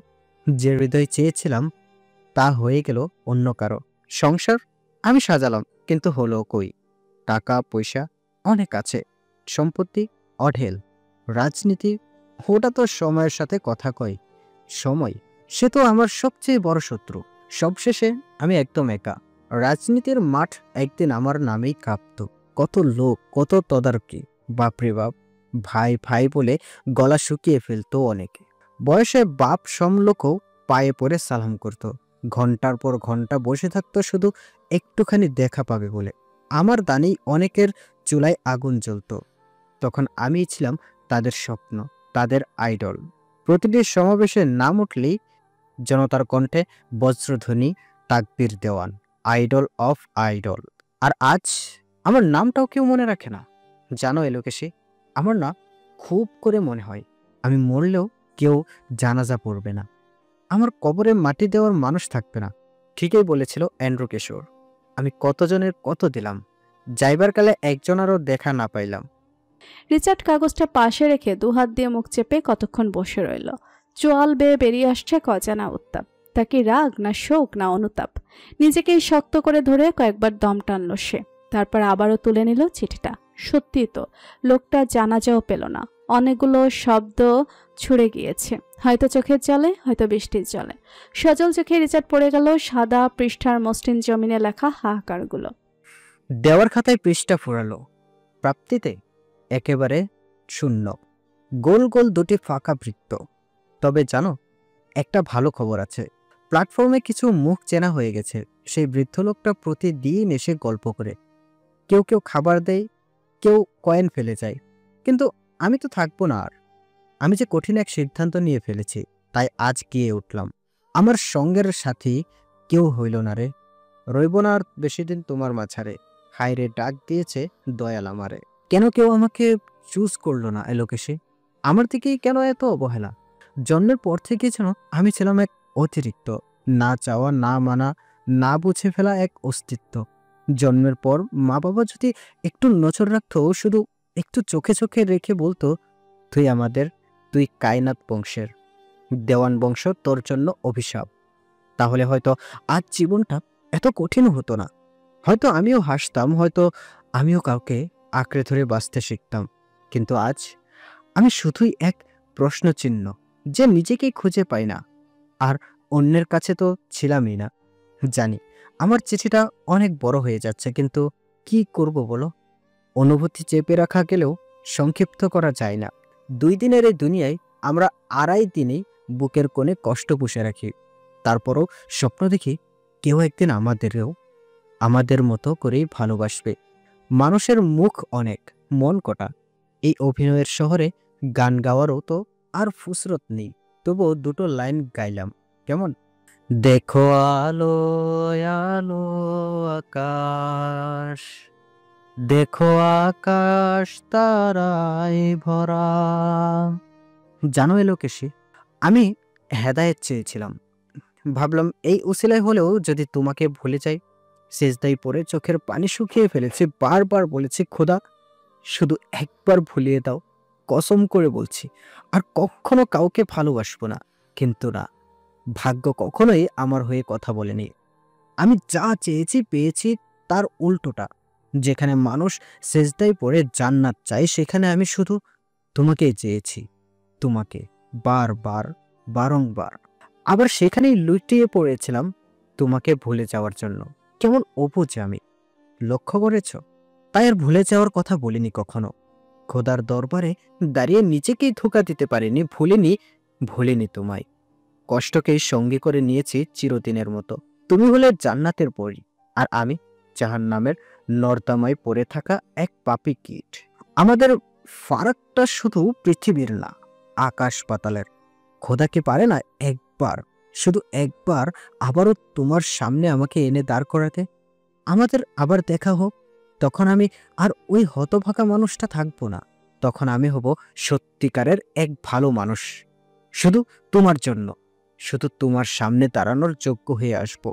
যে হৃদয় চেয়েছিলাম তা হয়ে গেল অন্য কারো। সংসার আমি সাজালাম, কিন্তু হলো কই? টাকা পয়সা অনেক আছে, সম্পত্তি অঢেল, রাজনীতি ওটা তো সময়ের সাথে কথা কয়। সময়, সে তো আমার সবচেয়ে বড় শত্রু। সবশেষে আমি একদম একা। রাজনীতির মাঠ একদিন আমার নামেই কাঁপত। কত লোক, কত তদারকি, বাপরে বাপ। ভাই ভাই বলে গলা শুকিয়ে ফেলতো অনেকে। বয়সে বাপ সমলোকও পায়ে পড়ে সালাম করত। ঘন্টার পর ঘন্টা বসে থাকতো শুধু একটুখানি দেখা পাবে বলে। আমার দানেই অনেকের চুলায় আগুন জ্বলত। তখন আমি ছিলাম তাদের স্বপ্ন, তাদের আইডল। প্রতিটি সমাবেশে নাম উঠলেই জনতার কণ্ঠে বজ্রধ্বনি, তাকবীর দেওয়ান, আইডল অফ আইডল। আর আজ আমার নামটাও কেউ মনে রাখে না। জানো এলোকেশী, আমার না খুব করে মনে হয় আমি মরলেও কেউ জানাজা পড়বে না, আমার কবরে মাটি দেওয়ার মানুষ থাকবে না। ঠিকই বলেছিল অ্যান্ড্রু কিশোর। আমি কতজনের কত দিলাম, যাইবার কালে একজনেরও দেখা না পাইলাম। রিচার্ড কাগজটা পাশে রেখে দুহাত দিয়ে মুখ চেপে কতক্ষণ বসে রইল। চোয়াল বেয়ে বেরিয়ে আসছে অজানা উত্তাপ। তা কি রাগ, না শোক, না অনুতাপ? নিজেকেই শক্ত করে ধরে কয়েকবার দম টানল সে। তারপর আবারও তুলে নিল চিঠিটা। সত্যি তো, লোকটা জানাজাও পেল না। অনেকগুলো শব্দ ছুড়ে গিয়েছে, হয়তো চোখের জলে, হয়তো বৃষ্টির জলে। সজল চোখে রিচার্ড পড়ে গেল সাদা পৃষ্ঠার মসৃণ জমিনে লেখা হাহাকারগুলো। দেওয়ার খাতায় পৃষ্ঠা ফুরালো। প্রাপ্তিতে একেবারে শূন্য। গোল গোল দুটি ফাঁকা বৃত্ত। তবে জানো, একটা ভালো খবর আছে। প্ল্যাটফর্মে কিছু মুখ চেনা হয়ে গেছে। সেই বৃদ্ধ লোকটা প্রতিদিন এসে গল্প করে। কেউ কেউ খাবার দেয়, কেউ কয়েন ফেলে যায়। কিন্তু আমি তো থাকবো না আর। আমি যে কঠিন এক সিদ্ধান্ত নিয়ে ফেলেছি, তাই আজ গিয়ে উঠলাম। আমার সঙ্গের সাথী কেউ হইল না রে, রইব না আর বেশি দিন তোমার মাঝারে। হায়রে ডাক দিয়েছে দয়াল আমারে। কেন কেউ আমাকে চুজ করলো না এলোকেশে? আমার দিকেই কেন এত অবহেলা? জন্মের পর থেকে যেন আমি ছিলাম এক অতিরিক্ত, না চাওয়া, না মানা, না বুঝে ফেলা এক অস্তিত্ব। জন্মের পর মা বাবা যদি একটু নজর রাখতো, শুধু একটু চোখে চোখে রেখে বলতো, তুই আমাদের, তুই কায়নাত বংশের, দেওয়ান বংশ তোর জন্য অভিশাপ, তাহলে হয়তো আজ জীবনটা এত কঠিন হতো না। হয়তো আমিও হাসতাম, হয়তো আমিও কাউকে আঁকড়ে ধরে বাঁচতে শিখতাম। কিন্তু আজ আমি শুধুই এক প্রশ্নচিহ্ন, যে নিজেকেই খুঁজে পাই না, আর অন্যের কাছে তো ছিলামই না। জানি আমার চিঠিটা অনেক বড় হয়ে যাচ্ছে, কিন্তু কি করব বলো? অনুভূতি চেপে রাখা গেলেও সংক্ষিপ্ত করা যায় না। 2 দিনের এই দুনিয়ায় আমরা 2.5 দিনেই বুকের কোণে কষ্ট পুষে রাখি। তারপরও স্বপ্ন দেখি কেউ একদিন আমাদের মতো করেই ভালোবাসবে। মানুষের মুখ অনেক, মন কটা। এই অভিনয়ের শহরে গান গাওয়ারও তো আর ফুসরত নেই। তবুও 2টো লাইন গাইলাম, কেমন? দেখো আলো আলো আকাশ, দেখো আকাশ তারায় ভরা। জানো এলোকেশী, আমি হেদায়েত চেয়েছিলাম। ভাবলাম এই উসিলায় হলেও যদি তোমাকে ভুলে যাই। সেজদায় পড়ে চোখের পানি শুকিয়ে ফেলেছি, বারবার বলেছি, খোদা শুধু একবার ভুলিয়ে দাও, কসম করে বলছি আর কখনো কাউকে ভালোবাসবো না। কিন্তু না, ভাগ্য কখনোই আমার হয়ে কথা বলেনি। আমি যা চেয়েছি পেয়েছি তার উল্টোটা। যেখানে মানুষ সেজদায় পড়ে জান্নাত চায়, সেখানে আমি শুধু তোমাকেই চেয়েছি, তোমাকে, বারবার, বারংবার। আবার সেখানেই লুটিয়ে পড়েছিলাম তোমাকে ভুলে যাওয়ার জন্য। কেমন অবুঝ আমি, লক্ষ্য করেছ? তাই আর ভুলে যাওয়ার কথা বলিনি কখনো। খোদার দরবারে দাঁড়িয়ে নিজেকেই ধোঁকা দিতে পারিনি, ভুলিনি তোমায়। কষ্টকেই সঙ্গী করে নিয়েছি চিরদিনের মতো। তুমি হলে জান্নাতের পরী, আর আমি জাহান্নামের নর্দমায় পড়ে থাকা এক পাপী কীট। আমাদের ফারাকটা শুধু পৃথিবীর না, আকাশ পাতালের। খোদা কি পারে না একবার, শুধু একবার আবারও তোমার সামনে আমাকে এনে দাঁড় করাতে? আমাদের আবার দেখা হোক, তখন আমি আর ওই হতভাগা মানুষটা থাকবো না। তখন আমি হব সত্যিকারের এক ভালো মানুষ, শুধু তোমার জন্য, শুধু তোমার সামনে দাঁড়ানোর যোগ্য হয়ে আসব।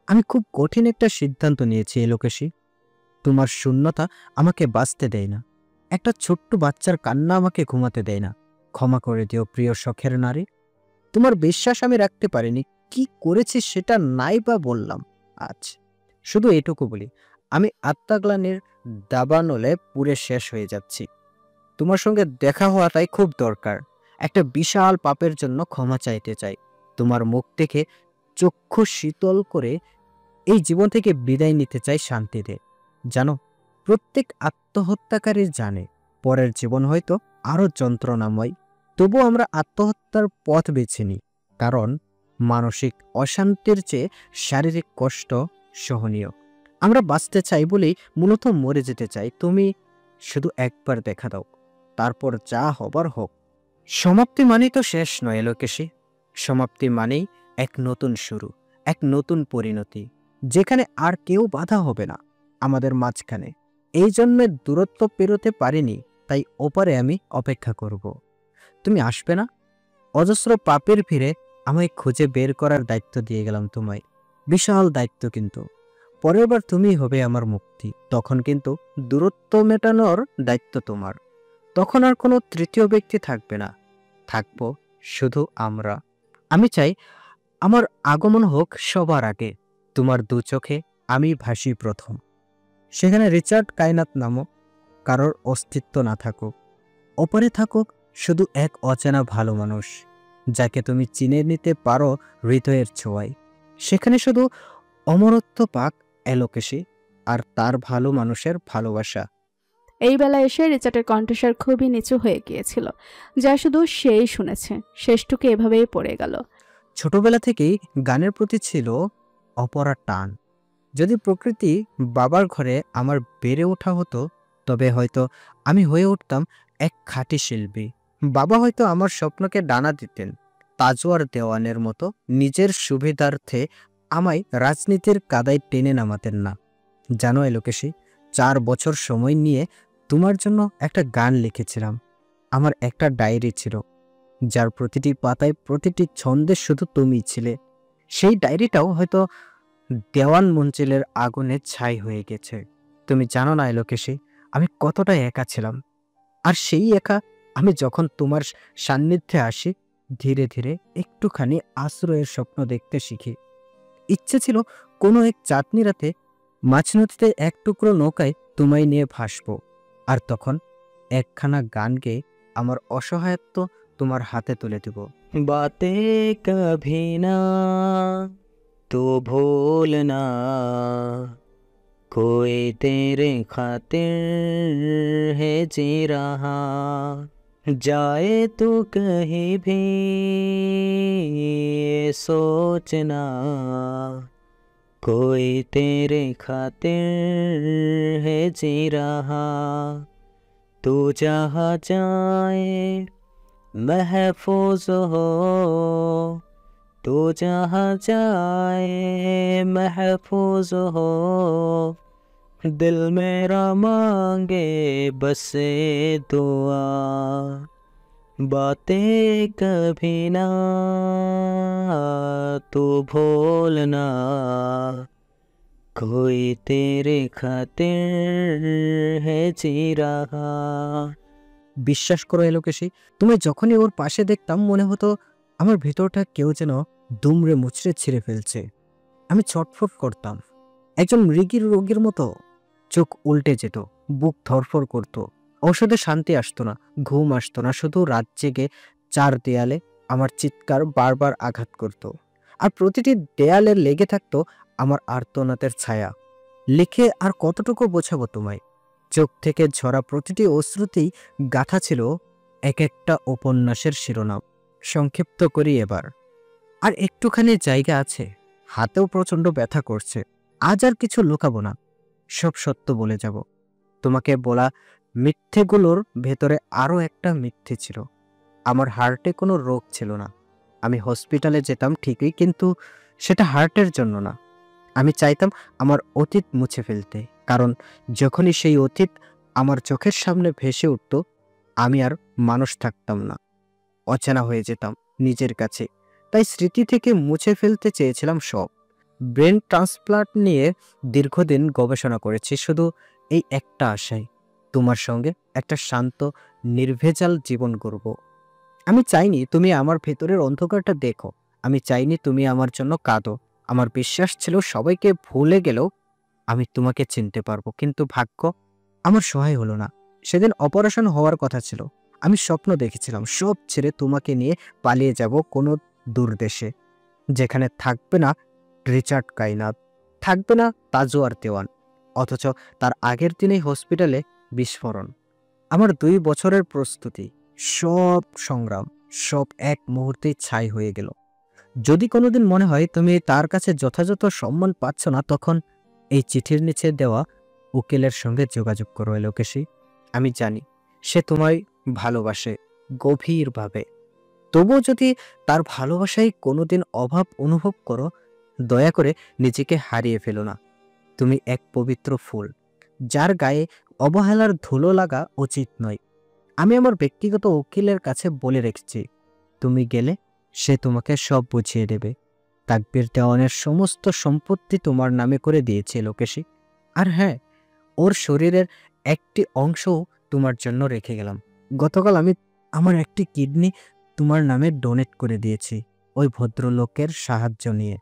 আমি খুব কঠিন একটা সিদ্ধান্ত নিয়েছি এলোকেশী। তোমার শূন্যতা আমাকে বাঁচতে দেয় না, একটা ছোট্ট বাচ্চার কান্না আমাকে ঘুমাতে দেয় না। ক্ষমা করে দিও প্রিয় শখের নারী। তোমার বিশ্বাস আমি রাখতে পারিনি, কি করেছি সেটা নাই বা বললাম আজ। শুধু এটুকু বলি, আমি আত্মাগ্লানির দাবানলে পুড়ে শেষ হয়ে যাচ্ছি। তোমার সঙ্গে দেখা হওয়াটাই খুব দরকার। একটা বিশাল পাপের জন্য ক্ষমা চাইতে চাই। তোমার মুখ থেকে চক্ষু শীতল করে এই জীবন থেকে বিদায় নিতে চাই শান্তিতে। জানো, প্রত্যেক আত্মহত্যাকারী জানে পরের জীবন হয়তো আরো যন্ত্রণাময়। তবু আমরা আত্মহত্যার পথ বেছে নিই, কারণ মানসিক অশান্তির চেয়ে শারীরিক কষ্ট সহনীয়। আমরা বাঁচতে চাই বলেই মূলত মরে যেতে চাই। তুমি শুধু একবার দেখা দাও, তারপর যা হবার হোক। সমাপ্তি মানেই তো শেষ নয় এলোকেশী। সমাপ্তি মানেই এক নতুন শুরু, এক নতুন পরিণতি, যেখানে আর কেউ বাধা হবে না আমাদের মাঝখানে। এই জন্মে দূরত্ব পেরোতে পারিনি, তাই ওপারে আমি অপেক্ষা করব। তুমি আসবে না? অজস্র পাপের ভিড়ে আমায় খুঁজে বের করার দায়িত্ব দিয়ে গেলাম তোমায়, বিশাল দায়িত্ব। কিন্তু পরের বার তুমিই হবে আমার মুক্তি। তখন কিন্তু দূরত্ব মেটানোর দায়িত্ব তোমার। তখন আর কোনো তৃতীয় ব্যক্তি থাকবে না, থাকবো শুধু আমরা। আমি চাই আমার আগমন হোক সবার আগে, তোমার দু চোখে আমি ভাসি প্রথম। সেখানে রিচার্ড কায়নাত নামক কারোর অস্তিত্ব না থাকুক, ওপরে থাকুক শুধু এক অচেনা ভালো মানুষ, যাকে তুমি চিনে নিতে পারো হৃদয়ের ছোঁয়ায়। সেখানে শুধু অমরত্ব পাক এলোকেশী আর তার ভালো মানুষের ভালোবাসা। এই বেলা এসে রিচার্ডের কণ্ঠস্বর খুবই নিচু হয়ে গিয়েছিল, যা শুধু সেই শুনেছে। শেষটুকু এভাবেই পড়ে গেল। ছোটবেলা থেকেই গানের প্রতি ছিল অপরা টান। যদি প্রকৃতি বাবার ঘরে আমার বেড়ে ওঠা হতো, তবে হয়তো আমি হয়ে উঠতাম এক খাঁটি শিল্পী। বাবা হয়তো আমার স্বপ্নকে ডানা দিতেন তাজওয়ার দেওয়ানের মতো। নিজের সুবিধার্থে আমায় রাজনীতির কাদায় টেনে নামাতেন না। জানো এলোকেশী, 4 বছর সময় নিয়ে তোমার জন্য একটা গান লিখেছিলাম। আমার একটা ডায়েরি ছিল, যার প্রতিটি পাতায় প্রতিটি ছন্দে শুধু তুমিই ছিলে। সেই ডায়েরিটাও হয়তো দেওয়ান মঞ্জিলের আগুনে ছাই হয়ে গেছে। তুমি জানো না এলোকেশী, আমি কতটা একা ছিলাম। আর সেই একা আমি যখন তোমার সান্নিধ্যে আসি, ধীরে ধীরে একটুখানি আশ্রয়ের স্বপ্ন দেখতে শিখি। ইচ্ছে ছিল কোনো এক চাঁদনি রাতে মাঝ নদীতে এক টুকরো নৌকায় তোমায় নিয়ে ভাসবো, আর তখন একখানা গান গেয়ে আমার অসহায়ত্ব তোমার হাতে তুলে দেব। বাতে কভি না তো ভুলনা, कोई तेरे खातिर है जी रहा, जाए तू कहीं भी सोचना, कोई तेरे खातिर है जी रहा, तू जहाँ जाए महफूज हो, तू जहाँ जाए महफूज हो, दिल मेरा मांगे बस ये दुआ, बातें कभी ना तू भूलना, कोई तेरे खातिर है जी रहा। বিশ্বাস করো এলোকেশী, তুমি যখনই ওর পাশে দেখতাম মনে হতো আমার ভেতরটা কেউ যেন দুমড়ে মুচড়ে ছিঁড়ে ফেলছে। আমি ছটফট করতাম, একজন মৃগীর রোগীর মতো। চোখ উল্টে যেত, বুক ধরফর করত। ঔষধে শান্তি আসতো না, ঘুম আসতো না, শুধু রাত জেগে 4 দেয়ালে আমার চিৎকার বারবার আঘাত করত, আর প্রতিটি দেয়ালে লেগে থাকতো আমার আর্তনাদের ছায়া। লিখে আর কতটুকু বোঝাবো তোমায়? চোখ থেকে ঝরা প্রতিটি অশ্রুতেই গাথা ছিল এক একটা উপন্যাসের শিরোনাম। সংক্ষিপ্ত করি এবার। আর একটুখানি জায়গা আছে, হাতেও প্রচণ্ড ব্যথা করছে। আজ আর কিছু লুকাবো না, সব সত্য বলে যাব। তোমাকে বলা মিথ্যেগুলোর ভেতরে আরও একটা মিথ্যে ছিল। আমার হার্টে কোনো রোগ ছিল না। আমি হসপিটালে যেতাম ঠিকই, কিন্তু সেটা হার্টের জন্য না। আমি চাইতাম আমার অতীত মুছে ফেলতে, কারণ যখনই সেই অতীত আমার চোখের সামনে ভেসে উঠত, আমি আর মানুষ থাকতাম না, অচেনা হয়ে যেতাম নিজের কাছে। তাই স্মৃতি থেকে মুছে ফেলতে চেয়েছিলাম সব। ব্রেন ট্রান্সপ্লান্ট নিয়ে দীর্ঘদিন গবেষণা করেছি শুধু এই একটা আশায়, তোমার সঙ্গে একটা শান্ত নির্ভেজাল জীবন গড়ব। আমি চাইনি তুমি আমার ভেতরের অন্ধকারটা দেখো। আমি চাইনি তুমি আমার জন্য কাঁদো। আমার বিশ্বাস ছিল সবাইকে ভুলে গেলেও আমি তোমাকে চিনতে পারবো, কিন্তু ভাগ্য আমার সহায় হলো না। সেদিন অপারেশন হওয়ার কথা ছিল। আমি স্বপ্ন দেখেছিলাম সব ছেড়ে তোমাকে নিয়ে পালিয়ে যাব কোনো দূর দেশে, যেখানে থাকবে না রিচার্ড কাইনাত, থাকবে না তাজওয়ার দেওয়ান। অথচ তার আগের দিনেই হসপিটালে বিস্ফোরণ। আমার 2 বছরের প্রস্তুতি, সব সংগ্রাম, সব এক মুহূর্তেই ছাই হয়ে গেল। যদি কোনোদিন মনে হয় তুমি তার কাছে যথাযথ সম্মান পাচ্ছ না, তখন এই চিঠির নিচে দেওয়া উকিলের সঙ্গে যোগাযোগ করো এলোকেশী। আমি জানি সে তোমায় ভালোবাসে গভীরভাবে। তবুও যদি তার ভালোবাসায় কোনোদিন অভাব অনুভব করো, দয়া করে নিজেকে হারিয়ে ফেলো না। তুমি এক পবিত্র ফুল, যার গায়ে অবহেলার ধুলো লাগা উচিত নয়। আমি আমার ব্যক্তিগত উকিলের কাছে বলে রেখেছি, তুমি গেলে সে তোমাকে সব বুঝিয়ে দেবে। তাকবীর দেওয়ানের সমস্ত সম্পত্তি তোমার নামে করে দিয়েছে লোকেশী। আর হ্যাঁ, ওর শরীরের একটি অংশও তোমার জন্য রেখে গেলাম। গতকাল আমি আমার একটি কিডনি তোমার নামে ডোনেট করে দিয়েছি, ওই ভদ্রলোকের সাহায্য নিয়ে।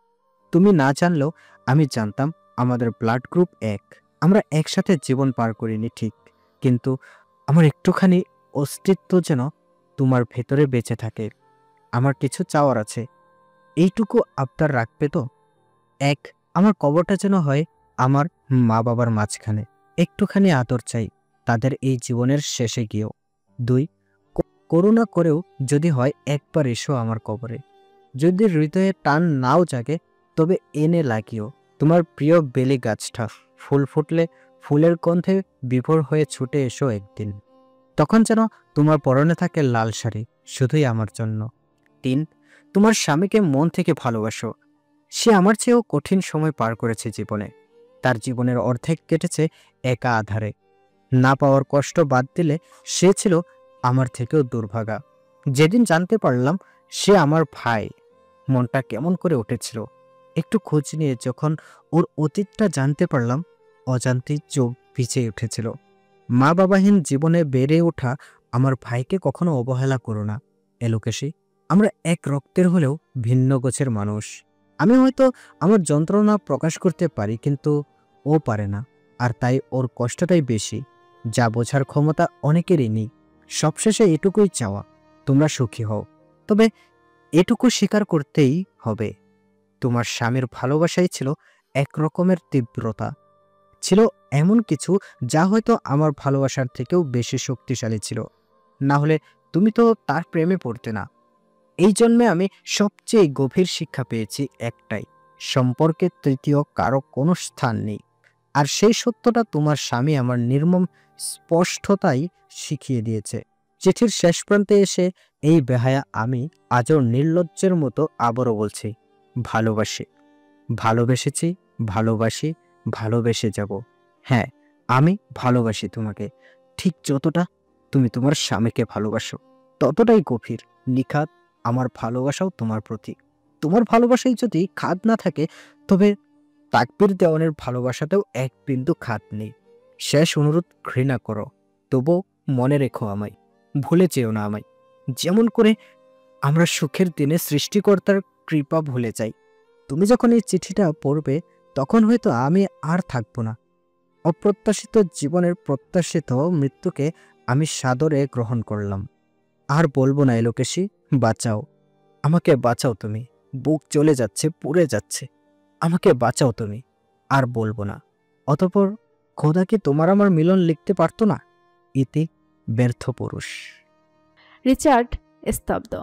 তুমি না জানলেও আমি জানতাম আমাদের ব্লাড গ্রুপ এক। আমরা একসাথে জীবন পার করিনি ঠিক, কিন্তু আমার একটুখানি অস্তিত্ব যেন তোমার ভেতরে বেঁচে থাকে। আমার কিছু চাওয়ার আছে, এইটুকু আবদার রাখবে তো? 1, আমার কবরটা যেন হয় আমার মা বাবার মাঝখানে। একটুখানি আদর চাই তাদের এই জীবনের শেষে গিয়েও। 2, করুণা করেও যদি হয় একবার এসো আমার কবরে। যদি হৃদয়ে টান নাও জাগে, তবে এনে লাগিও তোমার প্রিয় বেলি গাছটা। ফুল ফুটলে ফুলের গন্ধে বিভোর হয়ে ছুটে এসো একদিন। তখন যেন তোমার পরনে থাকে লাল শাড়ি, শুধুই আমার জন্য। 3, তোমার স্বামীকে মন থেকে ভালোবাসো। সে আমার চেয়েও কঠিন সময় পার করেছে জীবনে। তার জীবনের অর্ধেক কেটেছে একা আধারে। না পাওয়ার কষ্ট বাদ দিলে সে ছিল আমার থেকেও দুর্ভাগা। যেদিন জানতে পারলাম সে আমার ভাই, মনটা কেমন করে উঠেছিল। একটু খোঁজ নিয়ে যখন ওর অতীতটা জানতে পারলাম, অজান্তেই চোখ ভিজে উঠেছিল। মা বাবাহীন জীবনে বেড়ে ওঠা আমার ভাইকে কখনো অবহেলা করো না এলোকেশী। আমরা এক রক্তের হলেও ভিন্ন গোছের মানুষ। আমি হয়তো আমার যন্ত্রণা প্রকাশ করতে পারি, কিন্তু ও পারে না, আর তাই ওর কষ্টটাই বেশি। যা বোঝার ক্ষমতা অনেকেরই নেই। সবশেষে এটুকুই চাওয়া, তোমরা সুখী হও। তবে এটুকু স্বীকার করতেই হবে, তোমার স্বামীর ভালোবাসাই ছিল এক রকমের তীব্রতা, ছিল এমন কিছু যা হয়তো আমার ভালোবাসার থেকেও বেশি শক্তিশালী ছিল। না হলে তুমি তো তার প্রেমে পড়তে না। এই জন্মে আমি সবচেয়ে গভীর শিক্ষা পেয়েছি একটাই, সম্পর্কে তৃতীয় কারো কোনো স্থান নেই। আর সেই সত্যটা তোমার স্বামী আমার নির্মম স্পষ্টতাই শিখিয়ে দিয়েছে। চিঠির শেষ প্রান্তে এসে এই বেহায়া আমি আজও নির্লজ্জের মতো আবারও বলছি, ভালোবাসি, ভালোবেসেছি, ভালোবাসি, ভালোবেসে যাব। হ্যাঁ, আমি ভালোবাসি তোমাকে, ঠিক যতটা তুমি তোমার স্বামীকে ভালোবাসো, ততটাই গভীর নিখাত আমার ভালোবাসাও তোমার প্রতি। তোমার ভালোবাসায় যদি খাদ না থাকে, তবে তাকবীর দেওয়ানের ভালোবাসাতেও এক বিন্দু খাদ নেই। শেষ অনুরোধ, ঘৃণা করো, তবু মনে রেখো আমায়, ভুলে যেও না আমায়। যেমন করে আমরা সুখের দিনে সৃষ্টিকর্তার কৃপা ভুলে যাই। তুমি যখন এই চিঠিটা পড়বে, তখন হয়তো আমি আর থাকবো না। অপ্রত্যাশিত জীবনের প্রত্যাশিত মৃত্যুকে আমি সাদরে গ্রহণ করলাম। আর বলবো না এলোকেশী, বাঁচাও, আমাকে বাঁচাও তুমি, বুক চলে যাচ্ছে, পুড়ে যাচ্ছে, আমাকে বাঁচাও তুমি। আর বলবো না। অতঃপর খোদা কি তোমার আমার মিলন লিখতে পারতো না? ইতি ব্যর্থ পুরুষ। রিচার্ড স্তব্ধ,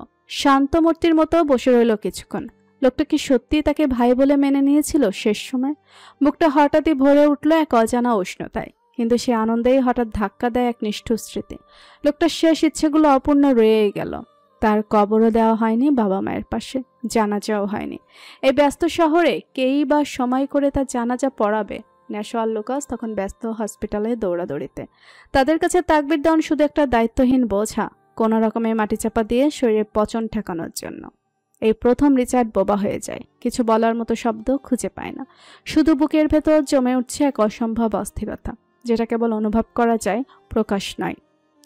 শান্তমূর্তির মতো বসে রইল কিছুক্ষণ। লোকটা কি সত্যি তাকে ভাই বলে মেনে নিয়েছিল শেষ সময়? বুকটা হঠাৎই ভরে উঠল এক অজানা উষ্ণতায়, কিন্তু সে আনন্দেই হঠাৎ ধাক্কা দেয় এক নিষ্ঠুর স্মৃতি। লোকটার শেষ ইচ্ছেগুলো অপূর্ণ রয়েই গেল। তার কবরও দেওয়া হয়নি বাবা মায়ের পাশে, জানাজাও হয়নি। এই ব্যস্ত শহরে কেই বা সময় করে তার জানাজা পড়াবে? ন্যাশো আর লুকাস তখন ব্যস্ত হসপিটালে দৌড়াদৌড়িতে। তাদের কাছে তাকবীর দেওয়ান শুধু একটা দায়িত্বহীন বোঝা, কোনো রকমে মাটি চাপা দিয়ে শরীরে পচন ঠেকানোর জন্য। এই প্রথম রিচার্ড বোবা হয়ে যায়, কিছু বলার মতো শব্দ খুঁজে পায় না। শুধু বুকের ভেতর জমে উঠছে এক অসম্ভব অস্থিরতা, যেটা কেবল অনুভব করা যায়, প্রকাশ নয়।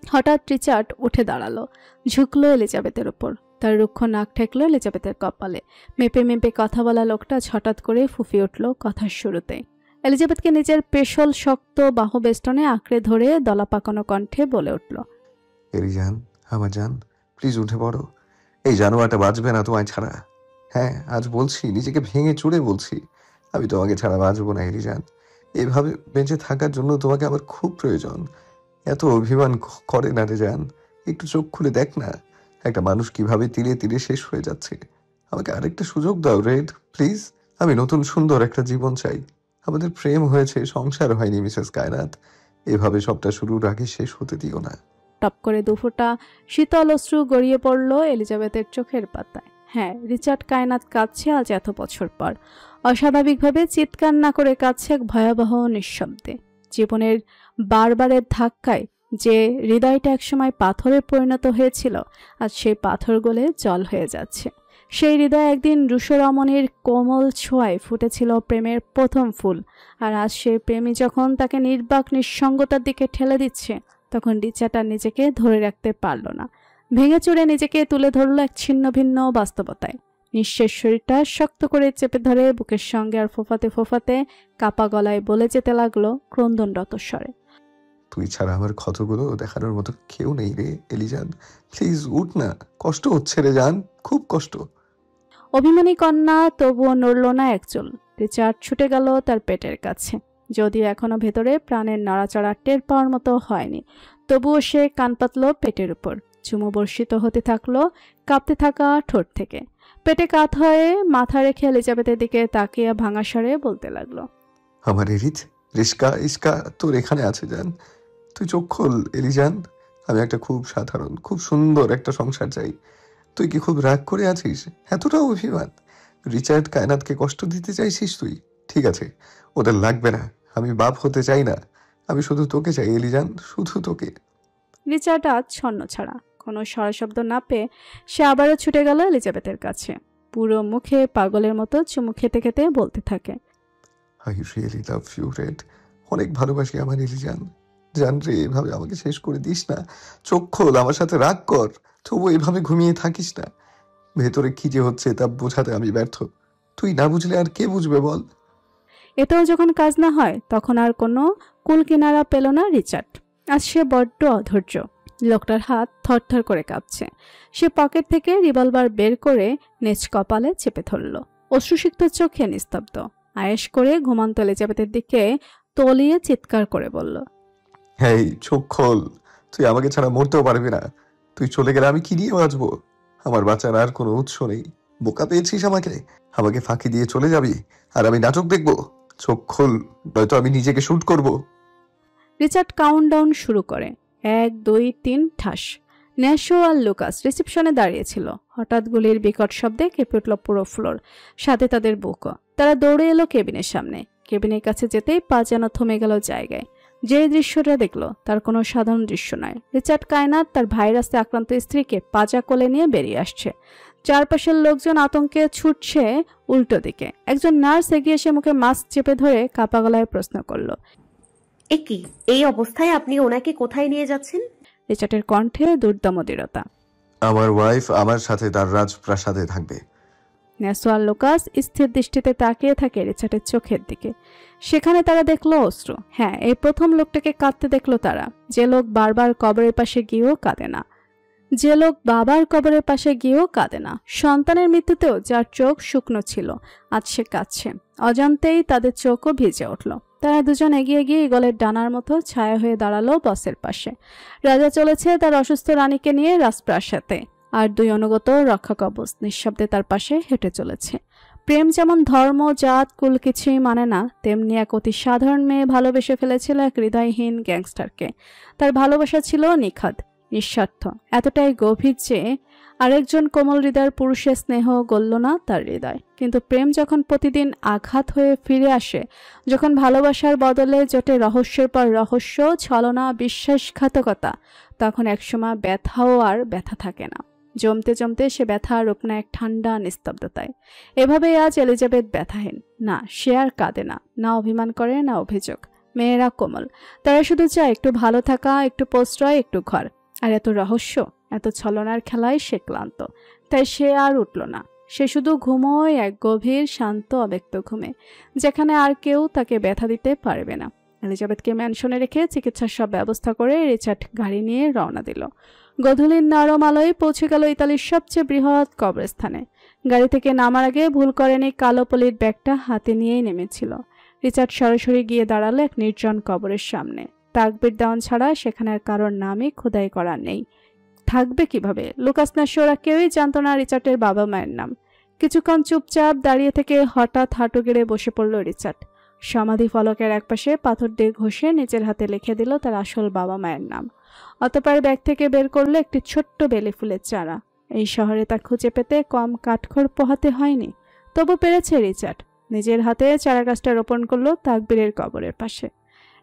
হঠাৎ রিচার্ড উঠে দাঁড়ালো, ঝুঁকলো এলিজাবেথের উপর। তার রুক্ষ নাক ঠেকলো এলিজাবেথের কপালে। মেপে মেপে কথা বলা লোকটা হঠাৎ করে ফুঁফিয়ে উঠল কথার শুরুতেই। এলিজাবেথকে নিজের পেশল শক্ত বাহুবেষ্টনে আঁকড়ে ধরে দলা পাকানো কণ্ঠে বলে উঠল, এলিজান, আমার জান, প্লিজ উঠে পড়ো। এই জানোয়ারটা বাঁচবে না তোমায় ছাড়া। হ্যাঁ, আজ বলছি, নিজেকে ভেঙে চুরে বলছি, আমি তোমাকে ছাড়া বাঁচবো না এলিজান। এভাবে বেঁচে থাকার জন্য তোমাকে আমার খুব প্রয়োজন। এত অভিমান করে না রে জান, একটু চোখ খুলে দেখ না, একটা মানুষ কিভাবে তিলে তিলে শেষ হয়ে যাচ্ছে। আমাকে আরেকটা সুযোগ দাও রেড, প্লিজ। আমি নতুন সুন্দর একটা জীবন চাই। আমাদের প্রেম হয়েছে, সংসার হয়নি মিসেস কায়নাত। এভাবে সবটা শুরুর আগে শেষ হতে দিও না। টপ করে দুফোঁটা শীতল অশ্রু গড়িয়ে পড়ল এলিজাবেথের চোখের পাতায়। হ্যাঁ, রিচার্ড কায়নাত কাঁদছে আজ এত বছর পর। অস্বাভাবিকভাবে চিৎকার না করে কাঁদছে এক ভয়াবহ নিঃশব্দে। জীবনের বারবারের ধাক্কায় যে হৃদয়টা একসময় পাথরে পরিণত হয়েছিল, আজ সেই পাথর গলে জল হয়ে যাচ্ছে। সেই হৃদয় একদিন রুষরমণীর কোমল ছোঁয়ায় ফুটেছিল প্রেমের প্রথম ফুল, আর আজ সেই প্রেমী যখন তাকে নির্বাক নিঃসঙ্গতার দিকে ঠেলে দিচ্ছে, তখন রিচার্ড আর নিজেকে ধরে রাখতে পারল না। ভেঙে চুরে নিজেকে তুলে ধরল এক ছিন্ন ভিন্ন বাস্তবতায়। নিঃশেষ শরীরটা শক্ত করে চেপে ধরে বুকের সঙ্গে আর ফোফাতে ফোফাতে কাপা গলায় বলে যেতে লাগলো ক্রন্দনরত স্বরে, তুই ছাড়া আমার ক্ষতগুলো দেখানোর মতো কেউ নেই রে এলিজান, প্লিজ উঠ না, কষ্ট হচ্ছে রে জান, খুব কষ্ট। অভিমানী কন্যা তবুও নড়ল না একচুল। রিচার্ড ছুটে গেল তার পেটের কাছে। যদিও এখনো ভেতরে প্রাণের নড়াচড়া টের পাওয়ার মতো হয়নি, তবুও সে কান পাতল পেটের উপর। চুমু বর্ষিত হতে থাকলো কাঁপতে থাকা ঠোঁট থেকে। পেটে কাত হয়ে মাথা রেখে এলিজাবেথের দিকে তাকিয়ে ভাঙা স্বরে বলতে লাগলো, আমার এরিজ, রিস্কা ইস্কা তোর এখানে আছে জান, তুই চোখ খোল এলিজান। আমি একটা খুব সাধারণ, খুব সুন্দর একটা সংসার চাই। তুই কি খুব রাগ করে আছিস? এতটাও অভিমান? রিচার্ড কায়নাতকে কষ্ট দিতে চাইছিস তুই? ঠিক আছে, ওদের লাগবে না। আমি বাপ হতে চাই না, আমি শুধু তোকে চাই এলিজান, শুধু তোকে। রিচার্ড আজ ছন্ন ছাড়া। কোনো স্বরশব্দ না পেয়ে সে আবারও ছুটে গেল এলিজাবেথের কাছে। পুরো মুখে পাগলের মতো চুমু খেতে খেতে বলতে থাকে, I really love you Red, অনেক ভালোবাসি আমার এলিজান। জান রে, এভাবে আমাকে শেষ করে দিস না। চোখ খোল, আমার সাথে রাগ কর, তবু এভাবে ঘুমিয়ে থাকিস না। ভেতরে কি যে হচ্ছে তা বোঝাতে আমি ব্যর্থ। তুই না বুঝলে আর কে বুঝবে বল? এতেও যখন কাজ না হয়, তখন আর কোনো কুল কিনারা পেল না রিচার্ড। আজ সে বড্ড অধৈর্য। লোকটার হাত থরথর করে কাঁপছে। সে পকেট থেকে রিভলভার বের করে নেচ কপালে চেপে ধরল। অশ্রুসিক্ত চোখে নিস্তব্ধ। আয়েশ করে ঘুমন্ত এলিজাবেথের দিকে তলিয়ে চিৎকার করে বলল, হেই, চোখ খোল, তুই আমাকে ছাড়া মরতেও পারবি না। তুই চলে গেলে আমি কি দিয়ে বাঁচবো? আমার বাঁচার আর কোনো উৎস নেই। বোকা পেয়েছিস আমাকে? আমাকে ফাঁকি দিয়ে চলে যাবি আর আমি নাটক দেখবো? চোখ খোল, নয়তো আমি নিজেকে শুট করব। রিচার্ড কাউন্টডাউন শুরু করে। 1, 2, 3 ঠাস। ন্যাশো আর লুকাস রিসেপশনে দাঁড়িয়েছিল। হঠাৎ গুলির বিকট শব্দে কেঁপে উঠল পুরো ফ্লোর, সাথে তাদের বুকও। তারা দৌড়ে এলো কেবিনের সামনে। কেবিনের কাছে যেতেই পা যেন থমে গেল জায়গায়। যে দৃশ্যটা দেখলো তার কোনো সাধারণ দৃশ্য নয়। রিচার্ড কায়নাত তার ভাইরাসে আক্রান্ত স্ত্রীকে পাজা কোলে নিয়ে বেরিয়ে আসছে। চারপাশের লোকজন আতঙ্কে ছুটছে উল্টো দিকে। একজন নার্স এগিয়ে এসে মুখে মাস্ক চেপে ধরে কাপা গলায় প্রশ্ন করলো, কি এই অবস্থায় আপনি ওনাকে কোথায় নিয়ে যাচ্ছেন? রিচার্ডের কণ্ঠে দুর্দম দৃঢ়তা। আমার ওয়াইফ আমার সাথে তার রাজপ্রাসাদে থাকবে। ন্যাসো আর লুকাস স্থির দৃষ্টিতে তাকিয়ে থাকে রিচার্ডের চোখের দিকে। সেখানে তারা দেখলো অশ্রু। হ্যাঁ, এই প্রথম লোকটাকে কাঁদতে দেখলো তারা, যে লোক বারবার কবরের পাশে গিয়েও কাঁদে না। যে লোক বাবার কবরের পাশে গিয়েও কাঁদে না, সন্তানের মৃত্যুতেও যার চোখ শুকনো ছিল, আজ সে কাঁদছে। অজান্তেই তাদের চোখও ভিজে উঠল। তারা দুজন এগিয়ে গিয়ে ঈগলের ডানার মতো ছায়া হয়ে দাঁড়ালো বসের পাশে। রাজা চলেছে তার অসুস্থ রানীকে নিয়ে রাজপ্রাসাদে, আর দুই অনুগত রক্ষা কবচ নিঃশব্দে তার পাশে হেঁটে চলেছে। প্রেম যেমন ধর্ম জাত কুল কিছুই মানে না, তেমনি এক অতি সাধারণ মেয়ে ভালোবেসে ফেলেছিল এক হৃদয়হীন গ্যাংস্টারকে। তার ভালোবাসা ছিল নিখাদ, নিঃস্বার্থ, এতটাই গভীর যে আরেকজন কোমল হৃদয়ের পুরুষের স্নেহ গলল না তার হৃদয়। কিন্তু প্রেম যখন প্রতিদিন আঘাত হয়ে ফিরে আসে, যখন ভালোবাসার বদলে জোটে রহস্যের পর রহস্য, ছলনা, বিশ্বাসঘাতকতা, তখন একসময় ব্যথাও আর ব্যথা থাকে না। জমতে জমতে সে ব্যথা রূপ নেয় এক ঠান্ডা নিস্তব্ধতায়। এভাবেই আজ এলিজাবেথ ব্যথাহীন। না, সে আর কাঁদে না, না অভিমান করে, না অভিযোগ। মেয়েরা কোমল, তারা শুধু চায় একটু ভালো থাকা, একটু প্রশ্রয়, একটু ঘর। আর এত রহস্য, এত ছলনার খেলায় সে ক্লান্ত, তাই সে আর উঠল না। সে শুধু ঘুমোয় এক গভীর শান্ত অব্যক্ত ঘুমে, যেখানে আর কেউ তাকে ব্যথা দিতে পারবে না। এলিজাবেথকে ম্যানশনে রেখে চিকিৎসার সব ব্যবস্থা করে রিচার্ড গাড়ি নিয়ে রওনা দিল। গধূলির নরম আলোয় পৌঁছে গেল ইতালির সবচেয়ে বৃহৎ কবরস্থানে। গাড়ি থেকে নামার আগে ভুল করেনি, কালো পলির ব্যাগটা হাতে নিয়েই নেমেছিল। রিচার্ড সরাসরি গিয়ে দাঁড়ালো এক নির্জন কবরের সামনে। তাকবীর দেওয়ান ছাড়া সেখানে আর কারোর নামই খোদাই করা নেই। থাকবে কিভাবে? লুকাস নাশি ওরা কেউই জানতো না রিচার্ডের বাবা মায়ের নাম। কিছুক্ষণ চুপচাপ দাঁড়িয়ে থেকে হঠাৎ হাঁটু গেড়ে বসে পড়ল রিচার্ড। সমাধি ফলকের একপাশে পাথর দিয়ে ঘষে নিজের হাতে লিখে দিল তার আসল বাবা মায়ের নাম। অতঃপর ব্যাগ থেকে বের করলো একটি ছোট্ট বেলি ফুলের চারা। এই শহরে তা খুঁজে পেতে কম কাঠখড় পোহাতে হয়নি, তবু পেরেছে রিচার্ড। নিজের হাতে চারা গাছটা রোপণ করলো তাকবীরের কবরের পাশে।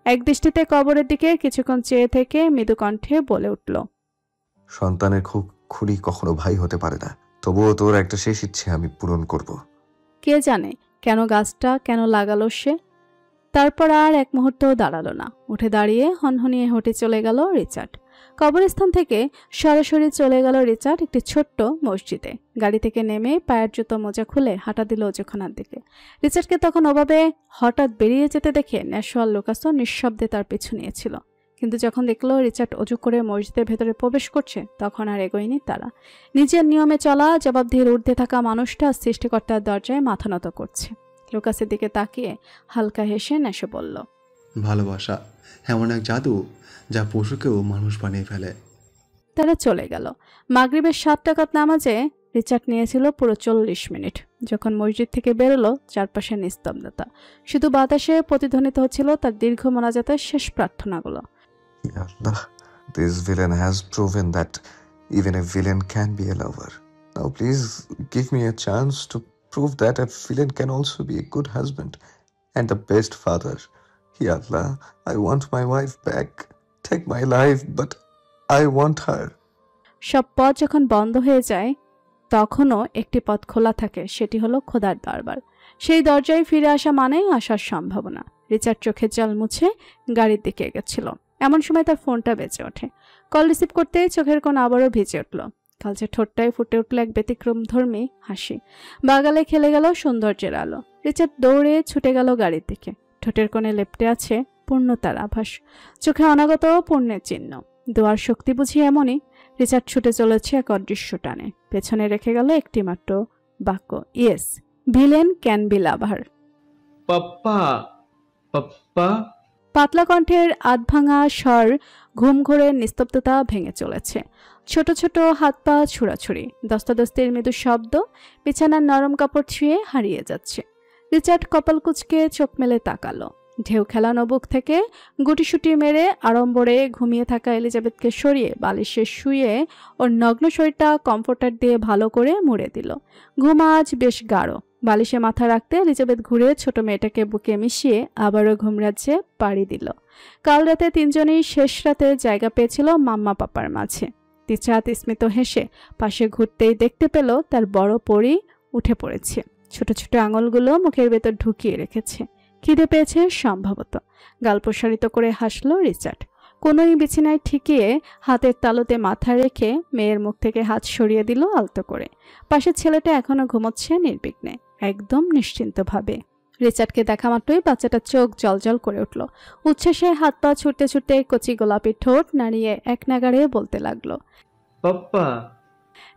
এক দৃষ্টিতে কবরের দিকে কিছুক্ষণ চেয়ে থেকে মৃদু কণ্ঠে বলে উঠল, সন্তানের খুলি কখনো ভাই হতে পারে না, তবুও তোর একটা শেষ ইচ্ছে আমি পূরণ করব। কে জানে কেন গাছটা কেন লাগালো সে। তারপর আর এক মুহূর্তও দাঁড়ালো না, উঠে দাঁড়িয়ে হনহনিয়ে হেঁটে চলে গেল রিচার্ড। কবরস্থান থেকে সরাসরি চলে গেল রিচার্ড একটি ছোট্ট মসজিদে। গাড়ি থেকে নেমে পায়ের জুতো মোজা খুলে হাঁটা দিল অজুখানার দিকে। রিচার্ডকে তখন ওভাবে হঠাৎ বেরিয়ে যেতে দেখে ন্যাশোয়াল লুকাসও নিঃশব্দে তার পিছু নিয়েছিল। কিন্তু যখন দেখলো রিচার্ড অজু করে মসজিদের ভেতরে প্রবেশ করছে, তখন আর এগোয়নি তারা। নিজের নিয়মে চলা জবাবদিহির ঊর্ধ্বে থাকা মানুষটা সৃষ্টিকর্তার দরজায় মাথা নত করছে। লুকাসের দিকে তাকিয়ে হালকা হেসে নেশো বলল, ভালোবাসা এমন এক জাদু যা পশুকেও মানুষ বানিয়ে ফেলে। তারা চলে গেল। মাগরিবের 7 টাকাত নামাজে রিচার্ড নিয়েছিল পুরো 40 মিনিট। যখন মসজিদ থেকে বেরোলো, চারপাশে নিস্তব্ধতা, শুধু বাতাসে প্রতিধ্বনিত হচ্ছিল তার দীর্ঘ মোনাজাতের শেষ প্রার্থনাগুলো। Ya Allah, this villain has proven that even a villain can be a lover. Now please give me a chance to prove that a villain can also be a good husband and the best father. Ya Allah, I want my wife back. Take my life, but I want her. সব পথ যখন বন্ধ হয়ে যায়, তখনও একটি পথ খোলা থাকে, সেটি হলো খোদার দরবার। সেই দরজায় ফিরে আসা মানেই আসার সম্ভাবনা। রিচার্ড চোখের জল মুছে গাড়ির দিকে এগোচ্ছিল। এমন সময় তার ফোনটা বেজে ওঠে। কল রিসিভ করতেই চোখের কোণ আবারও ভিজে উঠল। কালচে ঠোঁটটায় ফুটে উঠল এক ব্যতিক্রমধর্মী হাসি। বাগালে খেলে গেল সৌন্দর্যের আলো। রিচার্ড দৌড়ে ছুটে গেল গাড়ির দিকে। ঠোঁটের কোণে লেপ্টে আছে পূর্ণতার আভাস, চোখে অনাগত পূর্ণের চিহ্ন। দোয়ার শক্তি বুঝি এমনই। রিচার্ড ছুটে চলেছে এক অদৃশ্য টানে। পেছনে রেখে গেল একটি মাত্র বাক্য, ইয়েস, ভিলেন ক্যান বি লাভার। পাপ্পা পাপ্পা। পাতলা কণ্ঠের আধভাঙা স্বর ঘুম ঘোরে নিস্তব্ধতা ভেঙে চলেছে। ছোট ছোট হাত পা ছুড়াছুড়ি, দস্তাদস্তির মৃদু শব্দ বিছানার নরম কাপড় ছুঁয়ে হারিয়ে যাচ্ছে। রিচার্ড কপাল কুঁচকে চোখ মেলে তাকালো। ঢেউ খেলানো বুক থেকে গুটিসুটি মেরে আড়ম্বরে ঘুমিয়ে থাকা এলিজাবেথকে সরিয়ে বালিশে শুয়ে ওর নগ্ন শরীরটা কমফোর্টার দিয়ে ভালো করে মুড়ে দিল। ঘুম আজ বেশ গাঢ়। বালিশে মাথা রাখতে এলিজাবেথ ঘুরে ছোট মেয়েটাকে বুকে মিশিয়ে আবারও ঘুম রাজ্যে পাড়ি দিল। কাল রাতে তিনজনই শেষ রাতে জায়গা পেয়েছিল মাম্মা পাপার মাঝে। রিচার্ড স্মিত হেসে পাশে ঘুরতেই দেখতে পেল তার বড় পরী উঠে পড়েছে। ছোট ছোট আঙুলগুলো মুখের ভেতর ঢুকিয়ে রেখেছে। খিদে পেয়েছে সম্ভবত। গাল প্রসারিত করে হাসলো রিচার্ড। কোনোই বিছানায় ঠেকিয়ে হাতের তালুতে মাথা রেখে মেয়ের মুখ থেকে হাত সরিয়ে দিল আলতো করে। পাশের ছেলেটা এখনো ঘুমোচ্ছে নির্বিঘ্নে, একদম নিশ্চিন্তভাবে। রিচার্ডকে দেখা মাত্রই বাচ্চাটা চোখ জলজল করে উঠল। উচ্ছ্বাসে হাত পা ছুটতে ছুটতে কচি গোলাপি ঠোঁট নাড়িয়ে এক নাগাড়ে বলতে লাগলো, পাপ্পা।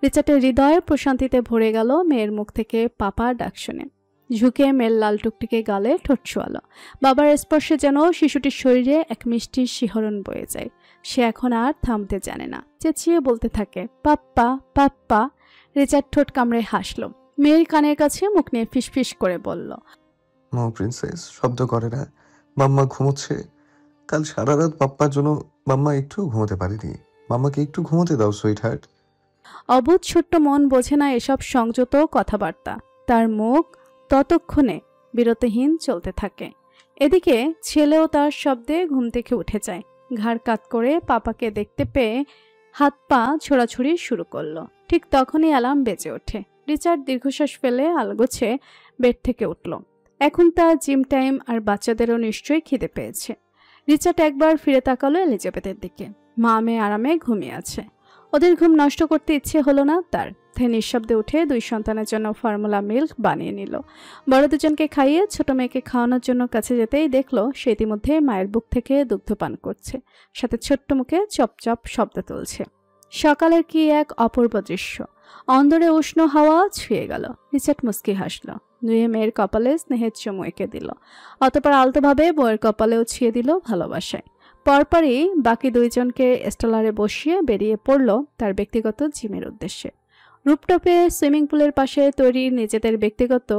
রিচার্ডের হৃদয়ের প্রশান্তিতে ভরে গেল মেয়ের মুখ থেকে পাপা ডাক শুনে। ঝুঁকে মেয়ের লাল টুকটিকে গালে ঠোঁট ছোঁয়ালো। বাবার স্পর্শে যেন শিশুটির শরীরে এক মিষ্টি শিহরণ বয়ে যায়। সে এখন আর থামতে জানে না, চেঁচিয়ে বলতে থাকে, পাপ্পা পাপ্পা। রিচার্ড ঠোঁট কামড়ে হাসলো। মেয়ের কানের কাছে মুখ নিয়ে ফিসফিস করে বলল, নো প্রিন্সেস, শব্দ করে না। মাম্মা ঘুমোচ্ছে। কাল সারা রাত পাপ্পার জন্য মাম্মা একটু ঘুমোতে পারেনি। মাম্মাকে একটু ঘুমোতে দাও সুইট হার্ট। অবুধ ছোট্ট মন বোঝে না এসব সংযত কথাবার্তা। তার মুখ ততক্ষণে বিরতিহীন চলতে থাকে। এদিকে ছেলেও তার শব্দে ঘুম থেকে উঠে যায়। ঘাড় কাত করে পাপাকে দেখতে পেয়ে হাত পা ছোড়াছুড়ি শুরু করলো। ঠিক তখনই অ্যালার্ম বেজে ওঠে। রিচার্ড দীর্ঘশ্বাস ফেলে আলগোছে বেড থেকে উঠল। এখন তার জিম টাইম, আর বাচ্চাদেরও নিশ্চয়ই খিদে পেয়েছে। রিচার্ড একবার ফিরে তাকালো এলিজাবেথের দিকে। মা মেয়ে আরামে ঘুমিয়ে আছে। ওদের ঘুম নষ্ট করতে ইচ্ছে হলো না তার। তাই নিঃশব্দে উঠে 2 সন্তানের জন্য ফর্মুলা মিল্ক বানিয়ে নিল। বড় দুজনকে খাইয়ে ছোট মেয়েকে খাওয়ানোর জন্য কাছে যেতেই দেখলো সে ইতিমধ্যে মায়ের বুক থেকে দুগ্ধ পান করছে, সাথে ছোট্ট মুখে চপচপ শব্দ তুলছে। সকালের কি এক অপূর্ব দৃশ্য! অন্দরে উষ্ণ হাওয়া ছুঁয়ে গেল। রিচার্ড মুস্কি হাসল। নুয়ে মেয়ের কপালে স্নেহের চুমু এঁকে দিল। অতঃপর আলতোভাবে বউয়ের কপালেও ছুঁয়ে দিল ভালোবাসায়। পরপরই বাকি 2 জনকে স্টলারে বসিয়ে বেরিয়ে পড়ল তার ব্যক্তিগত জিমের উদ্দেশ্যে। রুপটপে সুইমিং পুলের পাশে তৈরি নিজেদের ব্যক্তিগত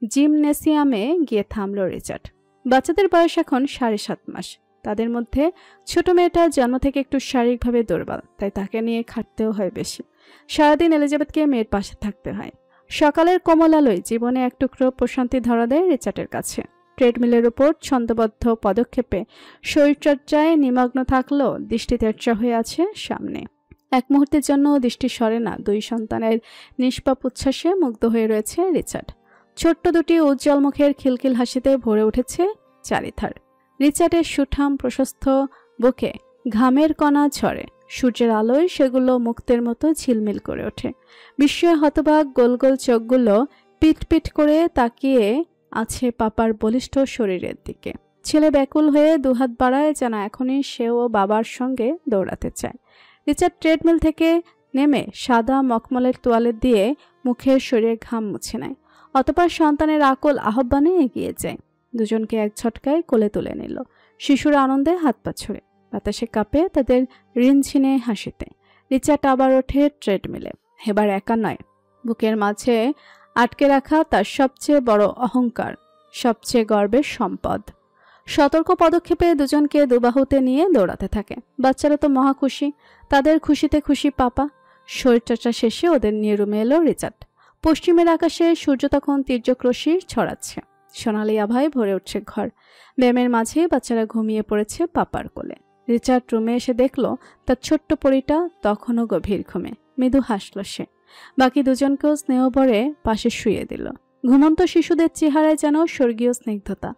জিমনেসিয়ামে গিয়ে থামল রিচার্ড। বাচ্চাদের বয়স এখন 7.5 মাস। তাদের মধ্যে ছোট মেয়েটা জন্ম থেকে একটু শারীরিকভাবে দুর্বল, তাই তাকে নিয়ে খাটতেও হয় বেশি। সারাদিন এলিজাবেথকে মেয়ের পাশে থাকতে হয়। সকালের কোমল আলোয় জীবনে এক টুকরো প্রশান্তি ধরা দেয় রিচার্ডের কাছে। ট্রেডমিলের উপর ছন্দবদ্ধ পদক্ষেপে শরীরচর্চায় নিমগ্ন থাকলেও দৃষ্টি তেরচা হয়ে আছে সামনে। এক মুহূর্তের জন্য দৃষ্টি সরে না 2 সন্তানের নিষ্পাপ উচ্ছ্বাসে মুগ্ধ হয়ে রয়েছে রিচার্ড। ছোট্ট দুটি উজ্জ্বল মুখের খিলখিল হাসিতে ভরে উঠেছে চারিধার। রিচার্ডের সুঠাম প্রশস্ত বুকে ঘামের কণা ঝরে। সূর্যের আলোয় সেগুলো মুক্তের মতো ঝিলমিল করে ওঠে। বিস্ময়ে হতবাক গোল গোল চোখগুলো পিট পিট করে তাকিয়ে আছে পাপার বলিষ্ঠ শরীরের দিকে। ছেলে ব্যাকুল হয়ে 2 হাত বাড়ায়, যেন এখনই সেও বাবার সঙ্গে দৌড়াতে চায়। রিচার্ড ট্রেডমিল থেকে নেমে সাদা মখমলের তোয়ালে দিয়ে মুখের শরীরে ঘাম মুছে নেয়। অতঃপর সন্তানের আকুল আহ্বানে এগিয়ে যায়। দুজনকে এক ঝটকায় কোলে তুলে নিল। শিশুর আনন্দে হাত পা ছুড়ে, বাতাসে কাঁপে তাদের রিনঝিনে হাসিতে। রিচার্ড আবার ওঠে ট্রেডমিলে। এবার একা নয়, বুকের মাঝে আটকে রাখা তার সবচেয়ে বড় অহংকার, সবচেয়ে গর্বের সম্পদ। সতর্ক পদক্ষেপে দুজনকে দুবাহুতে নিয়ে দৌড়াতে থাকে। বাচ্চারা তো মহা খুশি। তাদের খুশিতে খুশি পাপা। শরীরচর্চা শেষে ওদের নিয়ে রুমে এলো রিচার্ড। পশ্চিমের আকাশে সূর্য তখন তীর্যক রশ্মি ছড়াচ্ছে। সোনালি আভায় ভরে উঠছে ঘর। ব্যায়ামের মাঝে বাচ্চারা ঘুমিয়ে পড়েছে পাপার কোলে। রিচার্ড রুমে এসে দেখল তার ছোট্ট পরীটা তখনও গভীর ঘুমে। মৃদু হাসল সে। বাকি দুজনকেও স্নেহ ভরে পাশে শুয়ে দিল। ঘুমন্ত শিশুদের চেহারায় যেন স্বর্গীয় স্নিগ্ধতা।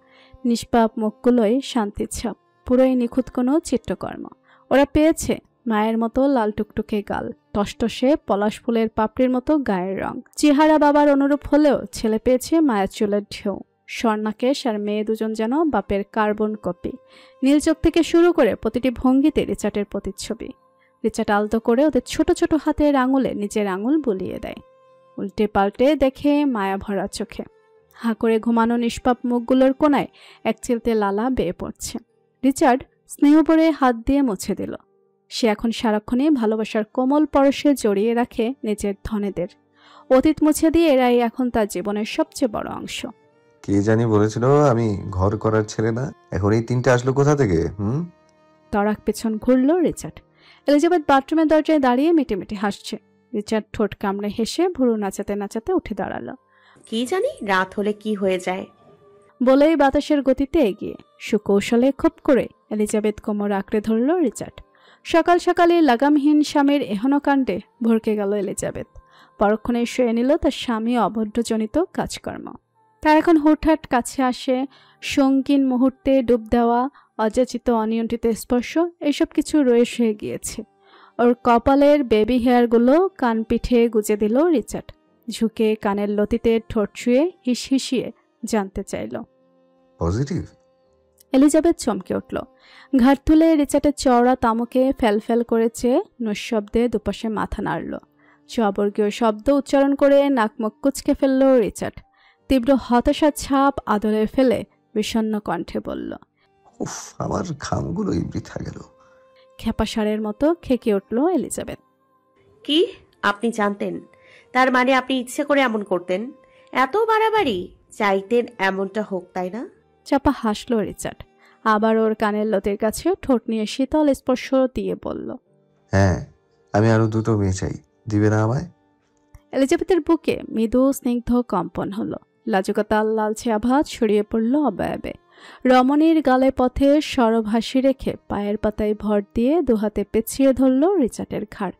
নিষ্পাপ মুখগুলোয় শান্তির ছাপ। পুরোই নিখুঁত কোনো চিত্রকর্ম। ওরা পেয়েছে মায়ের মতো লাল টুকটুকে গাল, টসটসে পলাশ ফুলের পাপড়ির মতো গায়ের রং। চেহারা বাবার অনুরূপ হলেও ছেলে পেয়েছে মায়ের চুলের ঢেউ। স্বর্ণাকেশ আর মেয়ে দুজন যেন বাপের কার্বন কপি। নীল চোখ থেকে শুরু করে প্রতিটি ভঙ্গিতে রিচার্ডের প্রতিচ্ছবি। রিচার্ড আলতো করে ওদের ছোট ছোট হাতের আঙুলে নিজের আঙুল বুলিয়ে দেয়। উল্টে পাল্টে দেখে মায়া ভরা চোখে। হাঁ করে ঘুমানো নিষ্পাপ মুখগুলোর কোনায় এক চিলতে লালা বেয়ে পড়ছে। রিচার্ড স্নেহ ভরে হাত দিয়ে মুছে দিল। সে এখন সারাক্ষণই ভালোবাসার কোমল পরশে জড়িয়ে রাখে নিজের ধনেদের। অতীত মুছে দিয়ে এরাই এখন তার জীবনের সবচেয়ে বড় অংশ। কে জানি বলেছিল আমি ঘর করার ছেলে না, এখন এই 3টে আসলো কোথা থেকে? তরাক পেছন ঘুরল রিচার্ড। এলিজাবেথ বাথরুমের দরজায় দাঁড়িয়ে মিটিমিটি হাসছে। রিচার্ড ঠোঁট কামড়ে হেসে ভুরু নাচাতে নাচাতে উঠে দাঁড়ালো। কি জানি রাত হলে কি হয়ে যায় বলেই বাতাসের গতিতে এগিয়ে সুকৌশলে খোপ করে এলিজাবেথ কোমর আঁকড়ে ধরল রিচার্ড। সকাল সকালে লাগামহীন স্বামীর এহনকাণ্ডে ভরকে গেল এলিজাবেথ। পরক্ষণে শুয়ে নিল তার স্বামী অবদ্ধজনিত কাজকর্ম। তার এখন হুটহাট কাছে আসে, সঙ্গীন মুহূর্তে ডুব দেওয়া, অযাচিত অনিয়ন্ত্রিত স্পর্শ, এইসব কিছু রয়ে শুয়ে গিয়েছে। ওর কপালের বেবি হেয়ারগুলো কান পিঠে গুজে দিল রিচার্ড। ঝুঁকে কানের লতিতে ঠোঁট ছুঁয়ে হিসহিসিয়ে জানতে চাইল, পজিটিভ? এলিজাবেথ চমকে উঠল। ঘাট তুলে রিচার্ডের চওড়া তামুকে ফেল করেছে, নিঃশব্দে দুপাশে মাথা নাড়ল। স্ববর্গীয় শব্দ উচ্চারণ করে নাক মুখ কুচকে ফেলল রিচার্ড। তীব্র হতাশার ছাপ আদলে ফেলে বিষণ্ণ কণ্ঠে বলল, উফ, আমার ঘামগুলোই বৃথা গেল। খেপাসারের মতো খেকে উঠল এলিজাবেথ। কি আপনি জানতেন? তার মানে আপনি ইচ্ছে করে এমন করতেন? এত বাড়াবাড়ি? চাইতেন এমনটা হোক, তাই না? চাপা হাসল রিচার্ড। আবার ওর কানের লতির কাছে ঠোঁট নিয়ে শীতল স্পর্শ দিয়ে বলল, হ্যাঁ, আমি আরো দুটো মেয়ে চাই, দিবে না আমায়? এলিজাবেথের বুকে মৃদু স্নিগ্ধ কম্পন হলো। লাজুকতার লালচে আভাত ছড়িয়ে পড়ল অবয়বে। রমণীর গালে পথে সরব হাসি রেখে পায়ের পাতায় ভর দিয়ে দুহাতে পেঁচিয়ে ধরল রিচার্ডের ঘাড়।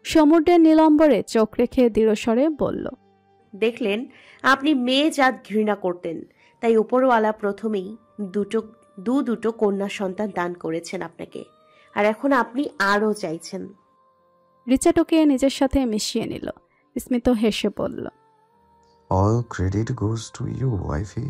সমুদ্রের নীলাম্বরে চোখ রেখে দৃঢ়স্বরে বলল, দেখলেন, আপনি মেয়ে জাত ঘৃণা করতেন, তাই উপরওয়ালা প্রথমেই দুটো কন্যা সন্তান দান করেছেন আপনাকে, আর এখন আপনি আরও চাইছেন। রিচার্ড ওকে নিজের সাথে মিশিয়ে নিল। স্মিত হেসে বলল, all credit goes to you ওয়াইফি।